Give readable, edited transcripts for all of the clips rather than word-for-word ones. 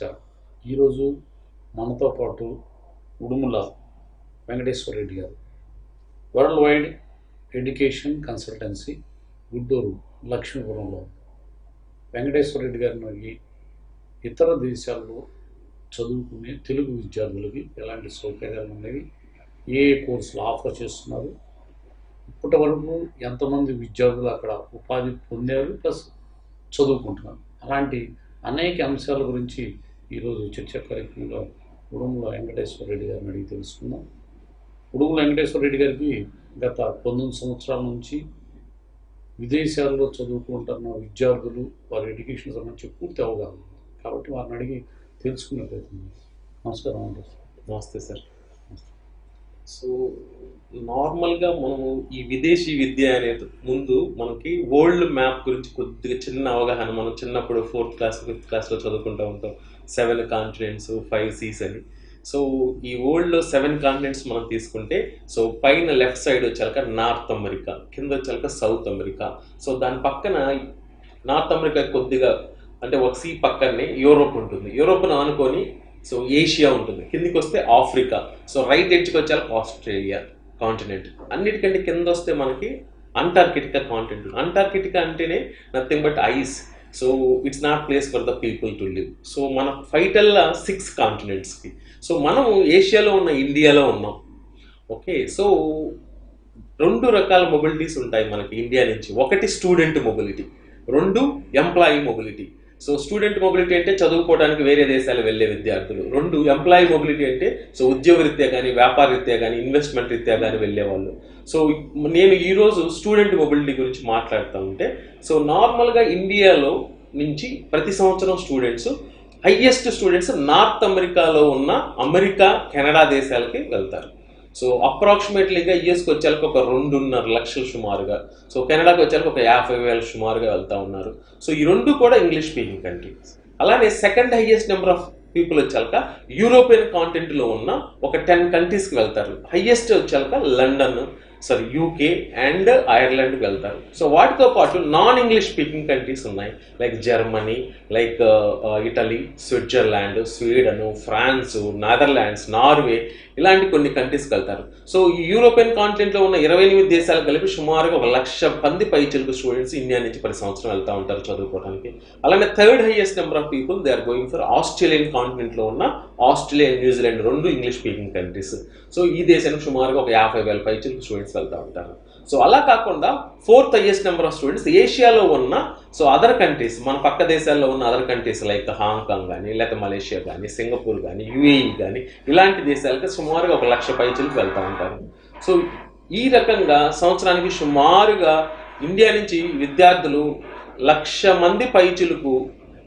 నమస్కారం. ఈరోజు మనతో పాటు Udumula Venkateswara Reddy garu, world wide education consultancy, Guntur లక్ష్మీపురంలో. వెంకటేశ్వర రెడ్డి గారిని అడిగి ఇతర దేశాల్లో చదువుకునే తెలుగు విద్యార్థులకి ఎలాంటి సౌకర్యాలు ఉన్నాయి, ఏ కోర్సులు ఆఫర్ చేస్తున్నారు, ఇప్పటి వరకు ఎంతమంది విద్యార్థులు అక్కడ ఉపాధి పొందారు, ప్లస్ చదువుకుంటున్నారు, అలాంటి అనేక అంశాల గురించి ఈరోజు చర్చా కార్యక్రమంలో ఉడుముల వెంకటేశ్వర రెడ్డి గారిని అడిగి తెలుసుకుందాం. ఉడుముల వెంకటేశ్వర రెడ్డి గారికి గత 19 సంవత్సరాల నుంచి విదేశాల్లో చదువుకుంటున్న విద్యార్థులు వారి ఎడ్యుకేషన్ సంబంధించి పూర్తి అవగాహన ఉంది. కాబట్టి వారిని అడిగి తెలుసుకునే ప్రయత్నం. నమస్కారం అండి. నమస్తే సార్. సో నార్మల్గా మనము ఈ విదేశీ విద్య అనేది ముందు మనకి వరల్డ్ మ్యాప్ గురించి కొద్దిగా చిన్న అవగాహన, మనం చిన్నప్పుడు 4th క్లాస్ 5th క్లాస్లో చదువుకుంటూ ఉంటాం. 7 కాంటినెంట్స్ 5 సీస్ అని. సో ఈ వరల్డ్లో 7 కాంటినెంట్స్ మనం తీసుకుంటే, సో పైన లెఫ్ట్ సైడ్ వచ్చాక నార్త్ అమెరికా, కింద వచ్చాక సౌత్ అమెరికా. సో దాని పక్కన నార్త్ అమెరికా కొద్దిగా అంటే ఒక సీ పక్కనే యూరోప్ ఉంటుంది. యూరోప్ను ఆనుకొని సో ఏషియా ఉంటుంది. కిందికి వస్తే ఆఫ్రికా. సో రైట్ ఎడ్జ్కి వచ్చాక ఆస్ట్రేలియా కాంటినెంట్. అన్నిటికంటే కింద వస్తే మనకి అంటార్కిటికా కాంటినెంట్. అంటార్కిటికా అంటేనే nothing but ice. So it's not place for the people to live. So మన ఫైటల్లా 6 కాంటినెంట్స్కి. సో మనము ఏషియాలో ఉన్న ఇండియాలో ఉన్నాం. ఓకే, సో 2 రకాల మొబిలిటీస్ ఉంటాయి మనకి ఇండియా నుంచి. ఒకటి student mobility, 2 employee mobility. So student mobility అంటే చదువుకోవడానికి వేరే దేశాలు వెళ్ళే విద్యార్థులు. 2 ఎంప్లాయీ మొబిలిటీ అంటే సో ఉద్యోగ రీత్యా కానీ, వ్యాపార రీత్యా కానీ, ఇన్వెస్ట్మెంట్ రీత్యా కానీ వెళ్ళేవాళ్ళు. సో నేను ఈరోజు స్టూడెంట్ మొబిలిటీ గురించి మాట్లాడుతూ ఉంటే, సో నార్మల్గా ఇండియాలో నుంచి ప్రతి సంవత్సరం స్టూడెంట్స్, హైయెస్ట్ స్టూడెంట్స్ నార్త్ అమెరికాలో ఉన్న అమెరికా, కెనడా దేశాలకి వెళ్తారు. సో అప్రాక్సిమేట్లీగా యూఎస్కి వచ్చేలకు ఒక 2.5 లక్షలు సుమారుగా, సో కెనడాకి వచ్చేలకు ఒక 50,000 సుమారుగా వెళ్తూ ఉన్నారు. సో ఈ 2 కూడా ఇంగ్లీష్ స్పీకింగ్ కంట్రీస్. అలానే second highest number of people వచ్చాక యూరోపియన్ కాంటినెంట్లో ఉన్న ఒక 10 కంట్రీస్కి వెళ్తారు. హైయెస్ట్ వచ్చాక లండన్, యూకే అండ్ ఐర్లాండ్కి వెళ్తారు. సో వాటితో పాటు నాన్ ఇంగ్లీష్ స్పీకింగ్ కంట్రీస్ ఉన్నాయి, like Germany, like Italy, Switzerland, Sweden, France, Netherlands, Norway, ఇలాంటి కొన్ని కంట్రీస్కి వెళ్తారు. సో ఈ యూరోపియన్ కాంటినెంట్లో ఉన్న 28 దేశాలు కలిపి సుమారుగా 1,00,000 మంది పైచిలుకు స్టూడెంట్స్ ఇండియా నుంచి ప్రతి సంవత్సరం వెళ్తూ ఉంటారు చదువుకోవడానికి. అలానే third highest number of people they are going for Australian కాంటినెంట్లో ఉన్న ఆస్ట్రేలియా, న్యూజిలాండ్ 2 ఇంగ్లీష్ స్పీకింగ్ కంట్రీస్. సో ఈ దేశానికి సుమారుగా ఒక 50,000 పైచిలుకు స్టూడెంట్స్ వెళ్తూ ఉంటారు. సో అలా కాకుండా 4th highest number of students ఏషియాలో ఉన్న సో అదర్ కంట్రీస్, మన పక్క దేశాల్లో ఉన్న అదర్ కంట్రీస్ లైక్ హాంకాంగ్ కానీ, లేకపోతే మలేషియా కానీ, సింగపూర్ కానీ, యుఏఈ కానీ, ఇలాంటి దేశాలకి సుమారుగా 1,00,000 పైచిలకు వెళ్తూ ఉంటారు. సో ఈ రకంగా సంవత్సరానికి సుమారుగా ఇండియా నుంచి విద్యార్థులు 1,00,000 మంది పైచిలకు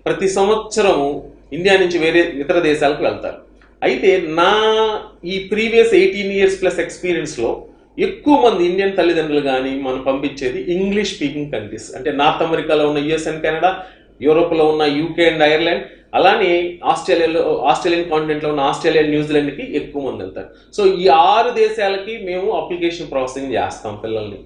ప్రతి సంవత్సరము ఇండియా నుంచి వేరే ఇతర దేశాలకు వెళ్తారు. అయితే నా ఈ ప్రీవియస్ 18 ఇయర్స్ ప్లస్ ఎక్స్పీరియన్స్లో ఎక్కువ మంది ఇండియన్ తల్లిదండ్రులు కానీ మనం పంపించేది ఇంగ్లీష్ స్పీకింగ్ కంట్రీస్. అంటే నార్త్ అమెరికాలో ఉన్న యుఎస్ అండ్ కెనడా, యూరోప్లో ఉన్న యూకే అండ్ ఐర్లాండ్, అలానే ఆస్ట్రేలియన్ కాంటినెంట్లో ఉన్న ఆస్ట్రేలియా, న్యూజిలాండ్కి ఎక్కువ మంది వెళ్తారు. సో ఈ 6 దేశాలకి మేము అప్లికేషన్ ప్రాసెసింగ్ చేస్తాం పిల్లల్ని.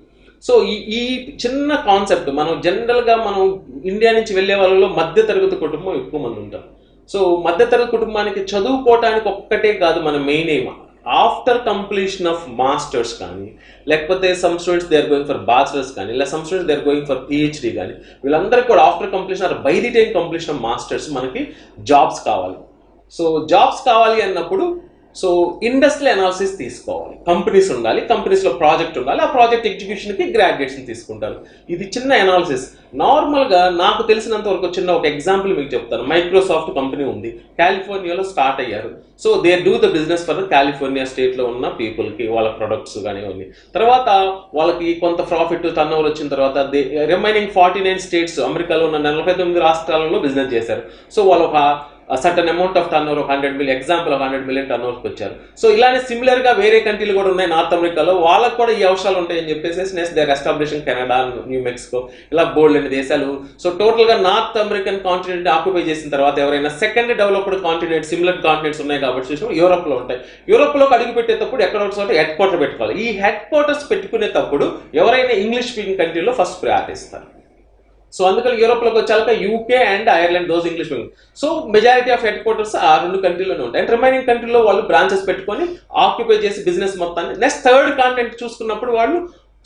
సో ఈ చిన్న కాన్సెప్ట్ మనం జనరల్గా మనం ఇండియా నుంచి వెళ్ళే వాళ్ళలో మధ్యతరగతి కుటుంబం ఎక్కువ మంది ఉంటారు. సో మధ్యతరగతి కుటుంబానికి చదువుకోవటానికి ఒక్కటే కాదు మన main aim. After completion of masters కానీ, లేకపోతే some students they are going for bachelors కానీ, లేదా some students they are going for PhD కానీ, వీళ్ళందరికీ కూడా after completion or by the time completion of masters మనకి జాబ్స్ కావాలి. సో జాబ్స్ కావాలి అన్నప్పుడు సో ఇండస్ట్రియల్ అనాలిసిస్ తీసుకోవాలి, కంపెనీస్ ఉండాలి, కంపెనీస్లో ప్రాజెక్ట్ ఉండాలి, ఆ ప్రాజెక్ట్ ఎగ్జిక్యూషన్కి గ్రాడ్యుయేట్స్ని తీసుకుంటారు. ఇది చిన్న అనాలిసిస్. నార్మల్గా నాకు తెలిసినంత వరకు చిన్న ఒక ఎగ్జాంపుల్ మీకు చెప్తాను. మైక్రోసాఫ్ట్ కంపెనీ ఉంది, కాలిఫోర్నియాలో స్టార్ట్ అయ్యారు. So they do the business for the California స్టేట్లో ఉన్న పీపుల్కి, వాళ్ళ ప్రొడక్ట్స్ కానీ ఉంది. తర్వాత వాళ్ళకి కొంత ప్రాఫిట్ టర్న్ ఓవర్ వచ్చిన తర్వాత రిమైనింగ్ 49 స్టేట్స్, అమెరికాలో ఉన్న 49 రాష్ట్రాలలో బిజినెస్ చేశారు. సో వాళ్ళు ఒక certain amount of turn over, 100 million, example 100 million turn ఓవర్కి వచ్చారు. సో ఇలానే సిమిలర్గా వేరే కంట్రీలు కూడా ఉన్నాయి నార్త్ అమెరికాలో, వాళ్ళకు కూడా ఈ అవసరాలు ఉంటాయని చెప్పేసి next they are establishing Canada, New Mexico, ఇలా బోల్డ్ అనే దేశాలు. సో టోటల్గా నార్త్ అమెరికన్ కాంటినెంట్ ఆక్యుపై చేసిన తర్వాత ఎవరైనా second developed continent, similar continents ఉన్నాయి కాబట్టి యూరోప్లో ఉంటాయి. యూరోప్లోకి అడుగు పెట్టేటప్పుడు ఎక్కడో చోట హెడ్ క్వార్టర్ పెట్టుకోవాలి. ఈ హెడ్ క్వార్టర్స్ పెట్టుకునేటప్పుడు ఎవరైనా ఇంగ్లీష్ స్పీకింగ్ కంట్రీలో ఫస్ట్ ప్రయారిటీ ఇస్తారు. సో అందుకని యూరోప్లోకి వచ్చాక UK and Ireland those English medium. So majority of head quarters ఆ 2 కంట్రీలోనే ఉంటాయి. అండ్ రిమైనింగ్ కంట్రీలో వాళ్ళు బ్రాంచెస్ పెట్టుకొని ఆక్యుపై చేసి బిజినెస్ మొత్తాన్ని నెక్స్ట్ థర్డ్ కాంటినెంట్ చూసుకున్నప్పుడు వాళ్ళు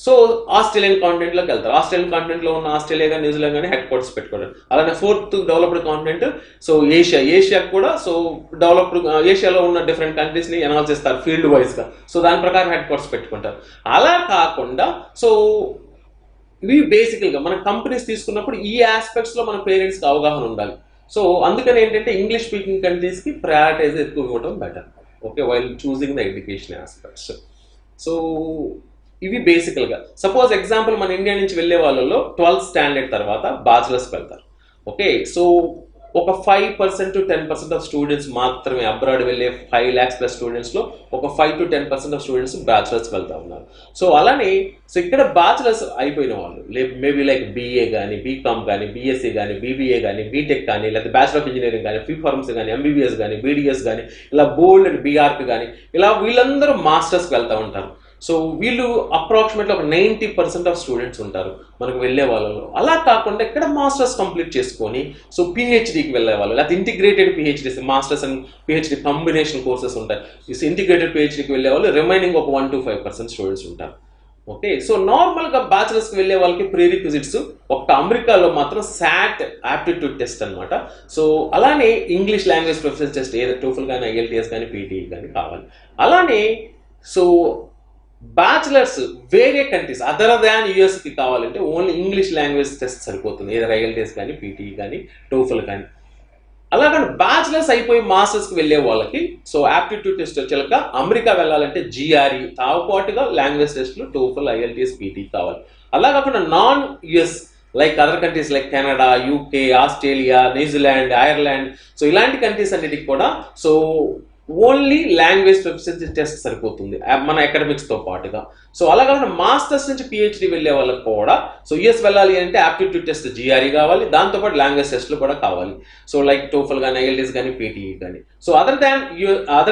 సో ఆస్ట్రేలియన్ కాంటినెంట్లోకి వెళ్తారు. ఆస్ట్రేలియన్ కాంటినెంట్లో ఉన్న ఆస్ట్రేలియా కానీ న్యూజిలాండ్ కానీ హెడ్ క్వార్టర్స్ పెట్టుకోవడం. అలానే fourth developed continent so Asia కూడా సో డెవలప్డ్ ఏషియాలో ఉన్న డిఫరెంట్ కంట్రీస్ని అనౌన్స్ చేస్తారు ఫీల్డ్ వైజ్గా. సో దాని ప్రకారం హెడ్ క్వార్టర్స్ పెట్టుకుంటారు. అలా కాకుండా సో ఇవి బేసికల్గా మన కంపెనీస్ తీసుకున్నప్పుడు ఈ ఆస్పెక్ట్స్లో మన పేరెంట్స్కి అవగాహన ఉండాలి. సో అందుకని ఏంటంటే ఇంగ్లీష్ స్పీకింగ్ కంట్రీస్కి ప్రయారిటైజ్ ఎక్కువ ఇవ్వడం better. Okay, while choosing the education aspects. So ఇవి బేసికల్గా సపోజ్ ఎగ్జాంపుల్ మన ఇండియా నుంచి వెళ్ళే వాళ్ళలో 12th స్టాండర్డ్ తర్వాత బ్యాచిలర్స్కి వెళ్తారు. ఓకే, సో ఒక 5% to 10% ఆఫ్ స్టూడెంట్స్ మాత్రమే అబ్రాడ్ వెళ్ళే 5 lakhs ప్లస్ స్టూడెంట్స్లో ఒక 5 to 10% ఆఫ్ స్టూడెంట్స్ బ్యాచిలర్స్కి వెళ్తా ఉన్నారు. సో అలానే సో ఇక్కడ బ్యాచిలర్స్ అయిపోయిన వాళ్ళు మేబీ లైక్ బీఏ కానీ బీకామ్ కానీ బీఎస్సీ కానీ బీబీఏ కానీ బీటెక్ కానీ లేకపోతే బ్యాచిలర్ ఆఫ్ ఇంజనీరింగ్ కానీ ఫార్మసీ కానీ ఎంబీబీఎస్ కానీ బీడీఎస్ కానీ ఇలా బోల్డ్ అండ్ బీఆర్క్ కానీ ఇలా వీళ్ళందరూ మాస్టర్స్కి వెళ్తూ ఉంటారు. సో వీళ్ళు అప్రాక్సిమేట్లీ ఒక 90% ఆఫ్ స్టూడెంట్స్ ఉంటారు మనకు వెళ్ళే వాళ్ళలో. అలా కాకుండా ఇక్కడ మాస్టర్స్ కంప్లీట్ చేసుకొని సో పిహెచ్డికి వెళ్ళే వాళ్ళు లేకపోతే integrated PhDs masters and PhD combination courses ఉంటాయి. ఇంటిగ్రేటెడ్ పిహెచ్డికి వెళ్ళే వాళ్ళు రిమైనింగ్ ఒక 1 to 5% స్టూడెంట్స్ ఉంటారు. ఓకే, సో నార్మల్గా బ్యాచిలర్స్కి వెళ్ళే వాళ్ళకి ప్రీరిక్విజిట్స్ ఒక అమెరికాలో మాత్రం సాట్ ఆప్టిట్యూడ్ టెస్ట్ అనమాట. సో అలానే ఇంగ్లీష్ లాంగ్వేజ్ ప్రొఫెషనల్ టెస్ట్ ఏదో టోఫెల్ కానీ ఐఎల్టీఎస్ కానీ పీటీఈ కానీ కావాలి. అలానే సో బ్యాచిలర్స్ వేరే కంట్రీస్ అదర్ దాన్ యూఎస్కి కావాలంటే ఓన్లీ ఇంగ్లీష్ లాంగ్వేజ్ టెస్ట్ సరిపోతుంది, ఏదో ఐఎల్టీఎస్ కానీ పీటీఈ కానీ టోఫెల్ కానీ. అలాగని బ్యాచిలర్స్ అయిపోయి మాస్టర్స్కి వెళ్ళే వాళ్ళకి సో ఆప్టిట్యూడ్ టెస్ట్ వచ్చాక అమెరికా వెళ్ళాలంటే జిఆర్ఈ తావుపాటుగా లాంగ్వేజ్ టెస్ట్లు టోఫెల్ ఐఎల్టీఎస్ పీటీఈ కావాలి. అలా కాకుండా non US like other countries like Canada, UK, Australia, New Zealand, Ireland so ఇలాంటి కంట్రీస్ అన్నిటికి కూడా so only language proficiency test సరిపోతుంది మన అకాడమిక్స్తో పాటుగా. సో అలాగే మాస్టర్స్ నుంచి పిహెచ్డి వెళ్ళే వాళ్ళకి కూడా సో యుఎస్ వెళ్ళాలి అంటే ఆప్టిట్యూడ్ టెస్ట్ జిఆర్ఈ కావాలి, దాంతోపాటు లాంగ్వేజ్ టెస్ట్లు కూడా కావాలి. సో లైక్ టోఫెల్ కానీ ఐఎల్టీఎస్ కానీ పీటీఈ కానీ. సో అదర్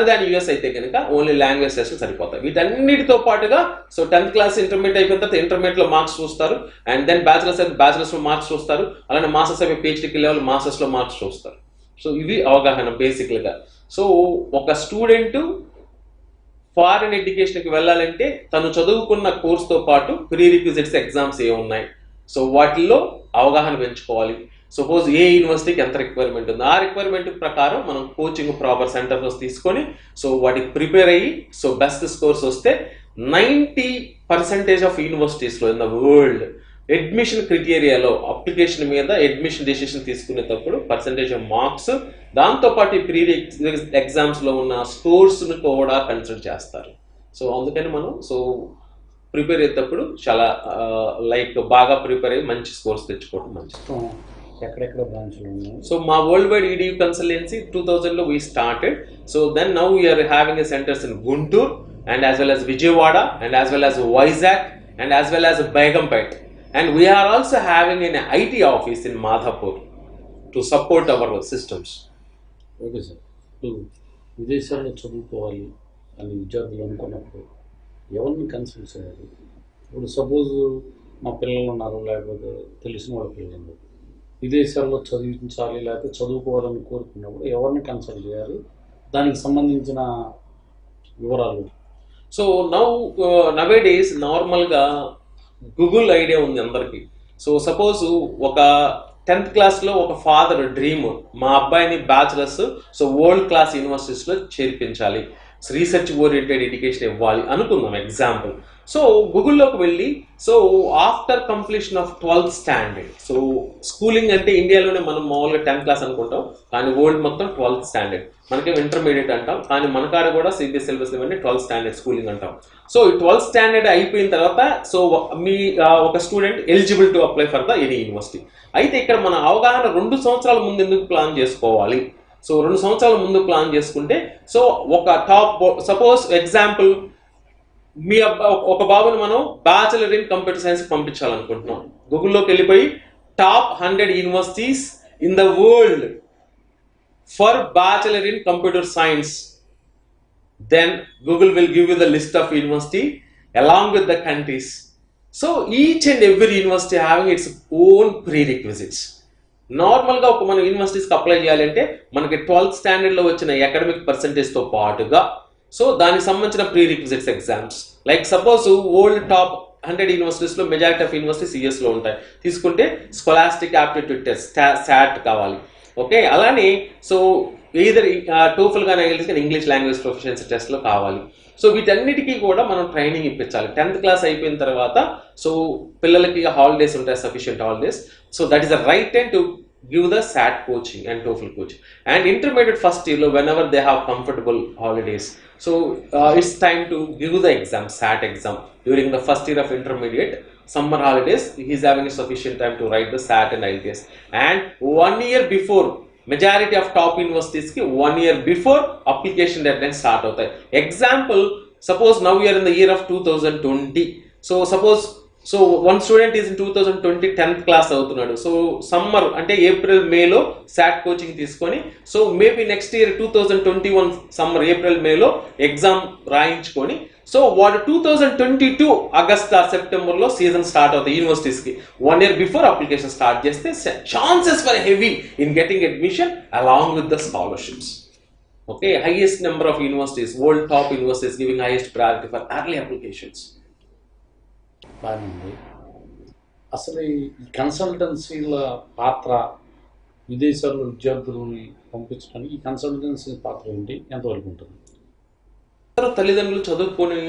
దాన్ యుఎస్ అయితే కనుక ఓన్లీ లాంగ్వేజ్ టెస్ట్లు సరిపోతాయి. వీటన్నిటితో పాటుగా సో 10th క్లాస్ ఇంటర్మీడియట్ అయిపోయిన తర్వాత ఇంటర్మీడియట్లో మార్క్స్ చూస్తారు, అండ్ దెన్ బ్యాచిలర్స్లో మార్క్స్ చూస్తారు, అలానే మాస్టర్స్ అయిపోయి పిహెచ్డికి వెళ్ళే వాళ్ళు మాస్టర్స్లో మార్క్స్ చూస్తారు. సో ఇవి అవగాహన బేసిక్గా. సో ఒక స్టూడెంట్ ఫారెన్ ఎడ్యుకేషన్కి వెళ్ళాలంటే తను చదువుకున్న కోర్స్తో పాటు ప్రీరిక్విజిట్స్ ఎగ్జామ్స్ ఏ ఉన్నాయి సో వాటిల్లో అవగాహన పెంచుకోవాలి. సపోజ్ ఏ యూనివర్సిటీకి ఎంత రిక్వైర్మెంట్ ఉంది ఆ రిక్వైర్మెంట్ ప్రకారం మనం కోచింగ్ ప్రాపర్ సెంటర్స్ తీసుకొని సో వాటికి ప్రిపేర్ అయ్యి సో బెస్ట్ స్కోర్స్ వస్తే 90% ఆఫ్ యూనివర్సిటీస్లో ఇన్ ద వరల్డ్ అడ్మిషన్ క్రైటీరియాలో అప్లికేషన్ మీద అడ్మిషన్ డెసిషన్ తీసుకునేటప్పుడు పర్సంటేజ్ ఆఫ్ మార్క్స్ దాంతోపాటు ప్రీ ఎగ్జామ్స్లో ఉన్న స్కోర్స్ని కూడా కన్సిడర్ చేస్తారు. సో అందుకని మనం సో ప్రిపేర్ అయ్యేటప్పుడు చాలా లైక్ బాగా ప్రిపేర్ అయ్యి మంచి స్కోర్స్ తెచ్చుకోవడం మంచిది. ఎక్కడెక్కడ బ్రాంచ్లు ఉన్నాయి? సో మా వరల్డ్ వైడ్ ఈడియూ కన్సల్టెన్సీ 2000లో we started. So then now we are having a centres in Guntur and as well as Vijayawada and as well as Vizag and as well as Begumpet. And we are also having an IT office in Madhapur to support our systems. Okay sir, ఇప్పుడు విదేశాల్లో చదువుకోవాలి అని విద్యార్థులు అనుకున్నప్పుడు ఎవరిని consult చేయాలి? ఇప్పుడు suppose మా పిల్లలు ఉన్నారు లేకపోతే తెలిసిన వాళ్ళ పిల్లలు ఉన్నారు, విదేశాల్లో చదివించాలి లేకపోతే చదువుకోవాలని కోరుకున్నప్పుడు ఎవరిని కన్సల్ట్ చేయాలి? దానికి సంబంధించిన వివరాలు. సో నవేడేస్ నార్మల్గా గూగుల్ ఐడియా ఉంది అందరికి. సో సపోజ్ ఒక 10th క్లాస్లో ఒక ఫాదర్ డ్రీమ్ మా అబ్బాయిని బ్యాచిలర్స్ సో వరల్డ్ క్లాస్ యూనివర్సిటీస్లో చేర్పించాలి, రీసెర్చ్ ఓరియంటెడ్ ఎడ్యుకేషన్ ఇవ్వాలి అనుకుందాం ఎగ్జాంపుల్. సో గూగుల్లోకి వెళ్ళి so after completion of 12th standard so schooling అంటే ఇండియాలోనే మనం మామూలుగా 10th క్లాస్ అనుకుంటాం, కానీ వరల్డ్ మొత్తం 12th స్టాండర్డ్, మనకి ఇంటర్మీడియట్ అంటాం, కానీ మన కాడ కూడా సిబిఎస్ సిలబస్ ఇవన్నీ 12th స్టాండర్డ్ స్కూలింగ్ అంటాం. సో ఈ 12th స్టాండర్డ్ అయిపోయిన తర్వాత సో మీ ఒక student eligible to apply for the any university. అయితే ఇక్కడ మన అవగాహన 2 సంవత్సరాల ముందు ఎందుకు ప్లాన్ చేసుకోవాలి? సో 2 సంవత్సరాల ముందు ప్లాన్ చేసుకుంటే సో ఒక టాప్ సపోజ్ ఎగ్జాంపుల్ మీ ఒక బాబుని మనం బ్యాచిలర్ ఇన్ కంప్యూటర్ సైన్స్ పంపించాలనుకుంటున్నాం. గూగుల్లోకి వెళ్ళిపోయి top 100 universities in the world for bachelor in computer science. Then Google will give you the list of university along with the countries. So each and every university having its own pre requisites. నార్మల్గా ఒక మనం యూనివర్సిటీస్కి apply చేయాలంటే మనకి 12th స్టాండర్డ్లో వచ్చిన academic పర్సంటేజ్తో పాటుగా so దానికి సంబంధించిన prerequisites exams, like suppose world top 100 యూనివర్సిటీస్లో మెజారిటీ ఆఫ్ యూనివర్సిటీ సిఎస్లో ఉంటాయి. తీసుకుంటే స్కాలాస్టిక్ యాప్టిట్యూడ్ టెస్ట్ శాట్ కావాలి. ఓకే, అలానే సో ఈదర్ టోఫల్ కానీ ఇంగ్లీష్ లాంగ్వేజ్ ప్రొఫిషియన్సీ టెస్ట్లో కావాలి. సో వీటన్నిటికీ కూడా మనం ట్రైనింగ్ ఇప్పించాలి. 10th క్లాస్ అయిపోయిన తర్వాత సో పిల్లలకి హాలిడేస్ ఉంటాయి, sufficient holidays. So that is the right time to give the SAT coaching and TOEFL coaching. And intermediate first year, whenever they have comfortable holidays, so it's time to give the exam, SAT exam during the first year of intermediate summer holidays. He's having a sufficient time to write the SAT and IELTS. And 1 year before, majority of top universities ki 1 year before application deadline start hota hai. Example, suppose now we are in the year of 2020. So suppose so one student is in 2020 10th class అవుతున్నాడు. So summer అంటే April మేలో SAT coaching తీసుకొని so maybe next year 2021 summer April మేలో exam రాయించుకొని so వాడు 2022 August సెప్టెంబర్లో season start అవుతాయి యూనివర్సిటీస్కి. 1 year before application start చేస్తే chances for heavy in getting admission along with the scholarships. Okay, highest number of universities, world top universities giving highest priority for early applications. బాగానే ఉంది. అసలు ఈ కన్సల్టెన్సీల పాత్ర, విదేశాల్లో విద్యార్థులని పంపించడానికి ఈ కన్సల్టెన్సీ పాత్ర ఏంటి, ఎంతవరకు ఉంటుంది? తల్లిదండ్రులు చదువుకొని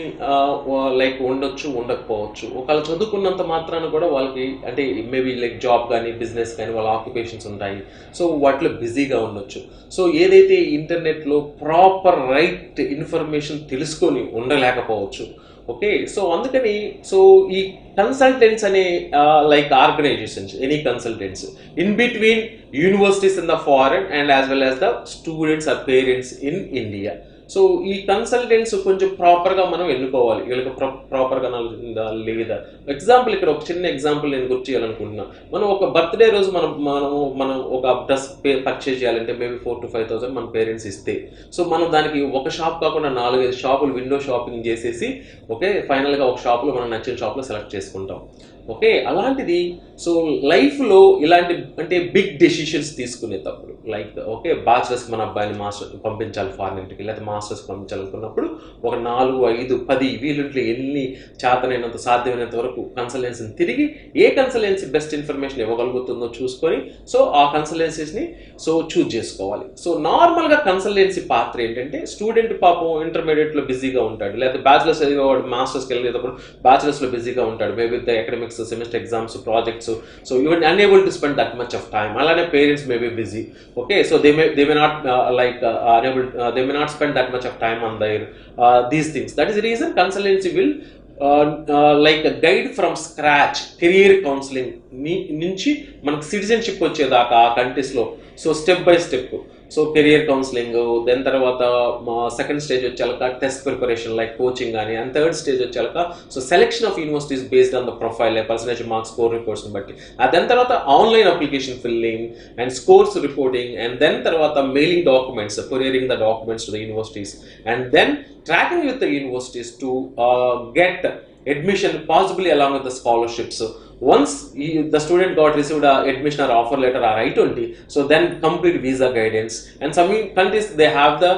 లైక్ ఉండొచ్చు, ఉండకపోవచ్చు. ఒకవేళ చదువుకున్నంత మాత్రాన కూడా వాళ్ళకి అంటే మేబీ లైక్ జాబ్ కానీ బిజినెస్ కానీ వాళ్ళ ఆక్యుపేషన్స్ ఉంటాయి. సో వాటిలో బిజీగా ఉండొచ్చు. సో ఏదైతే ఇంటర్నెట్లో ప్రాపర్ రైట్ ఇన్ఫర్మేషన్ తెలుసుకొని ఉండలేకపోవచ్చు. ఓకే, సో అందుకని సో ఈ కన్సల్టెంట్స్ అనే like organizations, any consultants in between universities in the foreign and as well as the students or parents in India. So ఈ కన్సల్టెంట్స్ కొంచెం ప్రాపర్గా మనం ఎన్నుకోవాలి. వీళ్ళకి ప్రాపర్గా లేదా ఎగ్జాంపుల్ ఇక్కడ ఒక చిన్న ఎగ్జాంపుల్ నేను గుర్తు చేయాలనుకుంటున్నా. మనం ఒక బర్త్డే రోజు మనం ఒక డ్రెస్ పర్చేజ్ చేయాలంటే మేబీ 4,000 to 5,000 మన పేరెంట్స్ ఇస్తే సో మనం దానికి ఒక షాప్ కాకుండా 4-5 షాపులు విండో షాపింగ్ చేసేసి ఓకే ఫైనల్గా ఒక షాప్లో మనం నచ్చిన షాప్లో సెలెక్ట్ చేసుకుంటాం. ఓకే, అలాంటిది సో లైఫ్లో ఇలాంటి అంటే బిగ్ డెసిషన్స్ తీసుకునేటప్పుడు లైక్ ఓకే బ్యాచులర్స్కి మన అబ్బాయిని మాస్టర్ పంపించాలి ఫారెన్కి, లేకపోతే మాస్టర్స్ పంపించాలనుకున్నప్పుడు ఒక 4, 5, 10 వీలుంట్లో ఎన్ని చేతనైనంత సాధ్యమైనంత వరకు కన్సల్టెన్సీని తిరిగి ఏ కన్సల్టెన్సీ బెస్ట్ ఇన్ఫర్మేషన్ ఇవ్వగలుగుతుందో చూసుకొని సో ఆ కన్సల్టెన్సీస్ని సో చూజ్ చేసుకోవాలి. సో నార్మల్గా కన్సల్టెన్సీ పాత్ర ఏంటంటే స్టూడెంట్ పాపం ఇంటర్మీడియట్లో బిజీగా ఉంటాడు, లేకపోతే బ్యాచులర్స్ చదివేవాడు మాస్టర్స్కి వెళ్ళేటప్పుడు బ్యాచులర్స్లో బిజీగా ఉంటాడు, maybe the academics semester exams projects so even unable to spend that much of time. అలానే parents may be busy. Okay, so they may not unable they may not spend that much of time on their these things. That is the reason consultancy will like a guide from scratch career counselling నుంచి మనకు సిటిజన్షిప్ వచ్చేదాకా ఆ కంట్రీస్లో so step by step so career counselling, then తర్వాత second stage వచ్చాక test preparation like coaching కానీ, and third stage వచ్చాక so selection of universities based on the profile percentage marks score రిపోర్ట్స్ని బట్టి, దాని తర్వాత online application filling and scores reporting, and then తర్వాత mailing documents, couriering the documents to the universities, and then tracking with the universities to get admission possibly along with the scholarships. Once the student got received a admission or offer letter or I-20, so then complete visa guidance. And some countries they have the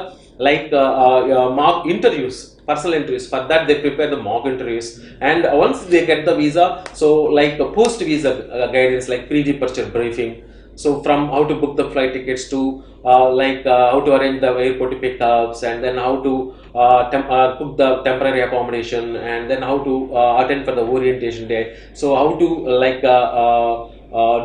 like mock interviews, personal interviews. For that they prepare the mock interviews, and once they get the visa, so like post visa guidance like pre-departure briefing. So from how to book the flight tickets to how to arrange the airport pickups, and then how to book the temporary accommodation, and then how to attend for the orientation day. So how to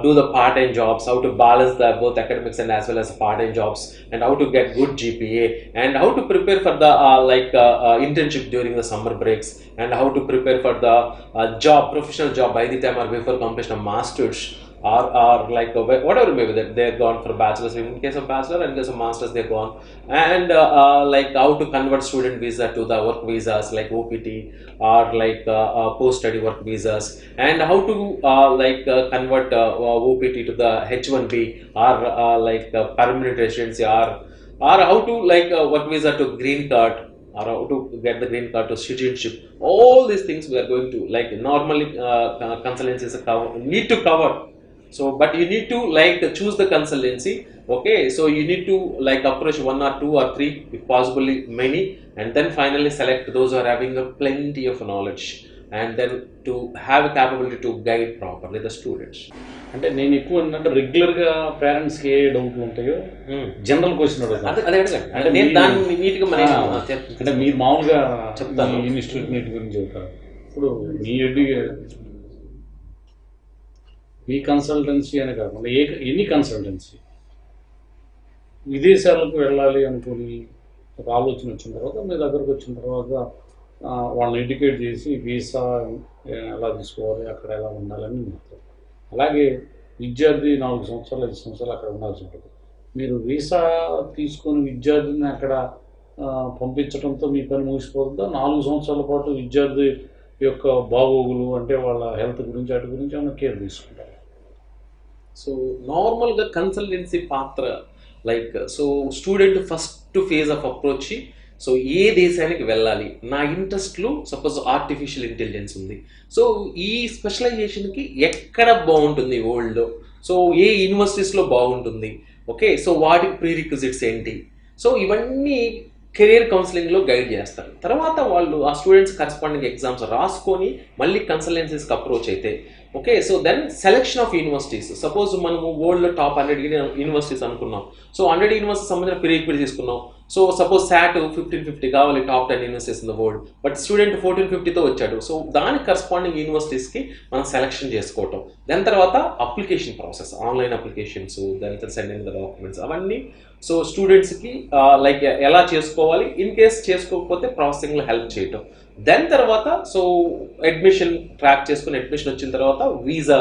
do the part-time jobs, how to balance the both academics and as well as part-time jobs, and how to get good GPA, and how to prepare for the internship during the summer breaks, and how to prepare for the job, professional job by the time or before completion of masters. Or like whatever maybe that they're gone for bachelor's. In case of bachelor and case of masters they're gone, and like how to convert student visa to the work visas like OPT or like post study work visas, and how to convert OPT to the H1B or permanent residency, or how to work visa to green card. or how to get the green card to citizenship. All these things we are going to like normally consultancies need to cover. So but you need to like choose the consultancy. Okay, so you need to like approach 1 or 2 or 3 if possibly many, and then finally select those who are having a plenty of knowledge, and then to have a capability to guide properly the students. అంటే నేను ఎక్కువ ఏంటంటే రెగ్యులర్గా పేరెంట్స్కి ఏ డౌట్లు ఉంటాయో general question అడుగుతాను. అదే అడగండి. అంటే నేను దాన్ని నీట్గా అంటే మీరు మామూలుగా చెప్తాను ఇన్స్టిట్యూట్ నీట్ గురించి చెప్తారు. ఇప్పుడు మీ కన్సల్టెన్సీ అనే కాకుండా ఎనీ కన్సల్టెన్సీ విదేశాలకు వెళ్ళాలి అనుకుని ఒక ఆలోచన వచ్చిన తర్వాత మీ దగ్గరకు వచ్చిన తర్వాత వాళ్ళని ఎడ్యుకేట్ చేసి వీసా ఎలా తీసుకోవాలి, అక్కడ ఎలా ఉండాలని చెప్తారు. అలాగే విద్యార్థి 4 సంవత్సరాలు 5 సంవత్సరాలు అక్కడ ఉండాల్సి ఉంటుంది. మీరు వీసా తీసుకొని విద్యార్థిని అక్కడ పంపించడంతో మీ పని ముగిసిపోతుందా? 4 సంవత్సరాల పాటు విద్యార్థి యొక్క బాగోగులు అంటే వాళ్ళ హెల్త్ గురించి వాటి గురించి ఏమైనా కేర్ తీసుకుంటారు? సో నార్మల్గా కన్సల్టెన్సీ పాత్ర like so student first phase of approach, so ఏ దేశానికి వెళ్ళాలి, నా ఇంట్రెస్ట్లు సపోజ్ ఆర్టిఫిషియల్ ఇంటెలిజెన్స్ ఉంది, సో ఈ స్పెషలైజేషన్కి ఎక్కడ బాగుంటుంది వరల్డ్లో, సో ఏ యూనివర్సిటీస్లో బాగుంటుంది, ఓకే, సో వాటికి ప్రీరిక్విజిట్స్ ఏంటి, సో ఇవన్నీ కెరియర్ కౌన్సిలింగ్లో గైడ్ చేస్తారు. తర్వాత వాళ్ళు ఆ స్టూడెంట్స్ కరెస్పాండింగ్ ఎగ్జామ్స్ రాసుకొని మళ్ళీ కన్సల్టెన్సీస్కి అప్రోచ్ అయితే okay, so then selection of universities. Suppose మనము వరల్డ్లో టాప్ 100 యూనివర్సిటీస్ అనుకున్నాం, సో 100 యూనివర్సిటీస్ సంబంధించిన ప్రీరిక్విజిట్ తీసుకున్నాం. సో సపోజ్ SAT 1550 కావాలి top 10 universities in the world, but student 1450తో వచ్చాడు. సో దానికి కరెస్పాండింగ్ యూనివర్సిటీస్కి మనం సెలెక్షన్ చేసుకోవటం. దాని తర్వాత అప్లికేషన్ ప్రాసెస్, ఆన్లైన్ అప్లికేషన్స్, దాని సెండింగ్ ద డాక్యుమెంట్స్, అవన్నీ సో స్టూడెంట్స్కి లైక్ ఎలా చేసుకోవాలి, ఇన్ కేస్ చేసుకోకపోతే ప్రాసెసింగ్లో హెల్ప్ చేయటం. దాని తర్వాత సో అడ్మిషన్ ట్రాక్ చేసుకుని అడ్మిషన్ వచ్చిన తర్వాత వీసా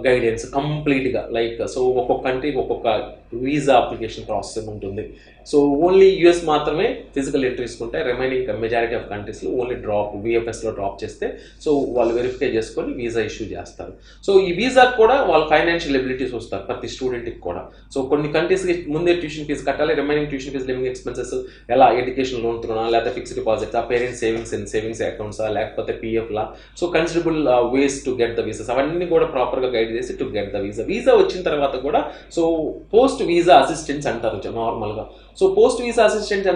గైడెన్స్ కంప్లీట్గా లైక్ సో ఒక్కొక్క కంట్రీకి ఒక్కొక్క వీసా అప్లికేషన్ ప్రాసెస్ ఉంటుంది. సో ఓన్లీ యూఎస్ మాత్రమే ఫిజికల్ ఎంట్రీ తీసుకుంటే, రిమైనింగ్ మెజారిటీ ఆఫ్ కంట్రీస్లో ఓన్లీ VFSలో డ్రాప్ చేస్తే సో వాళ్ళు వెరిఫై చేసుకొని వీసా ఇష్యూ చేస్తారు. సో ఈ వీసాకి కూడా వాళ్ళ ఫైనాన్షియల్ ఎబిలిటీస్ వస్తారు ప్రతి స్టూడెంట్కి కూడా. సో కొన్ని కంట్రీస్కి ముందే ట్యూషన్ ఫీజు కట్టాలి, remaining tuition fee, living expenses, ఎలా ఎడ్యుకేషన్ లోన్ త్రోనా, లేకపోతే ఫిక్స్డ్ డిపాజిట్స్, ఆ పేరెంట్స్ సేవింగ్స్ అకౌంట్సా, లేకపోతే PFలా, so considerable ways to get the visas, అవన్నీ కూడా ప్రాపర్గా గైడ్ చేసి to get the visa. Visa వచ్చిన తర్వాత కూడా సో పోస్ట్ వీసా అసిస్టెంట్స్ అంటారు నార్మల్గా. సో పోస్ట్ వీసా అసిస్టెంట్స్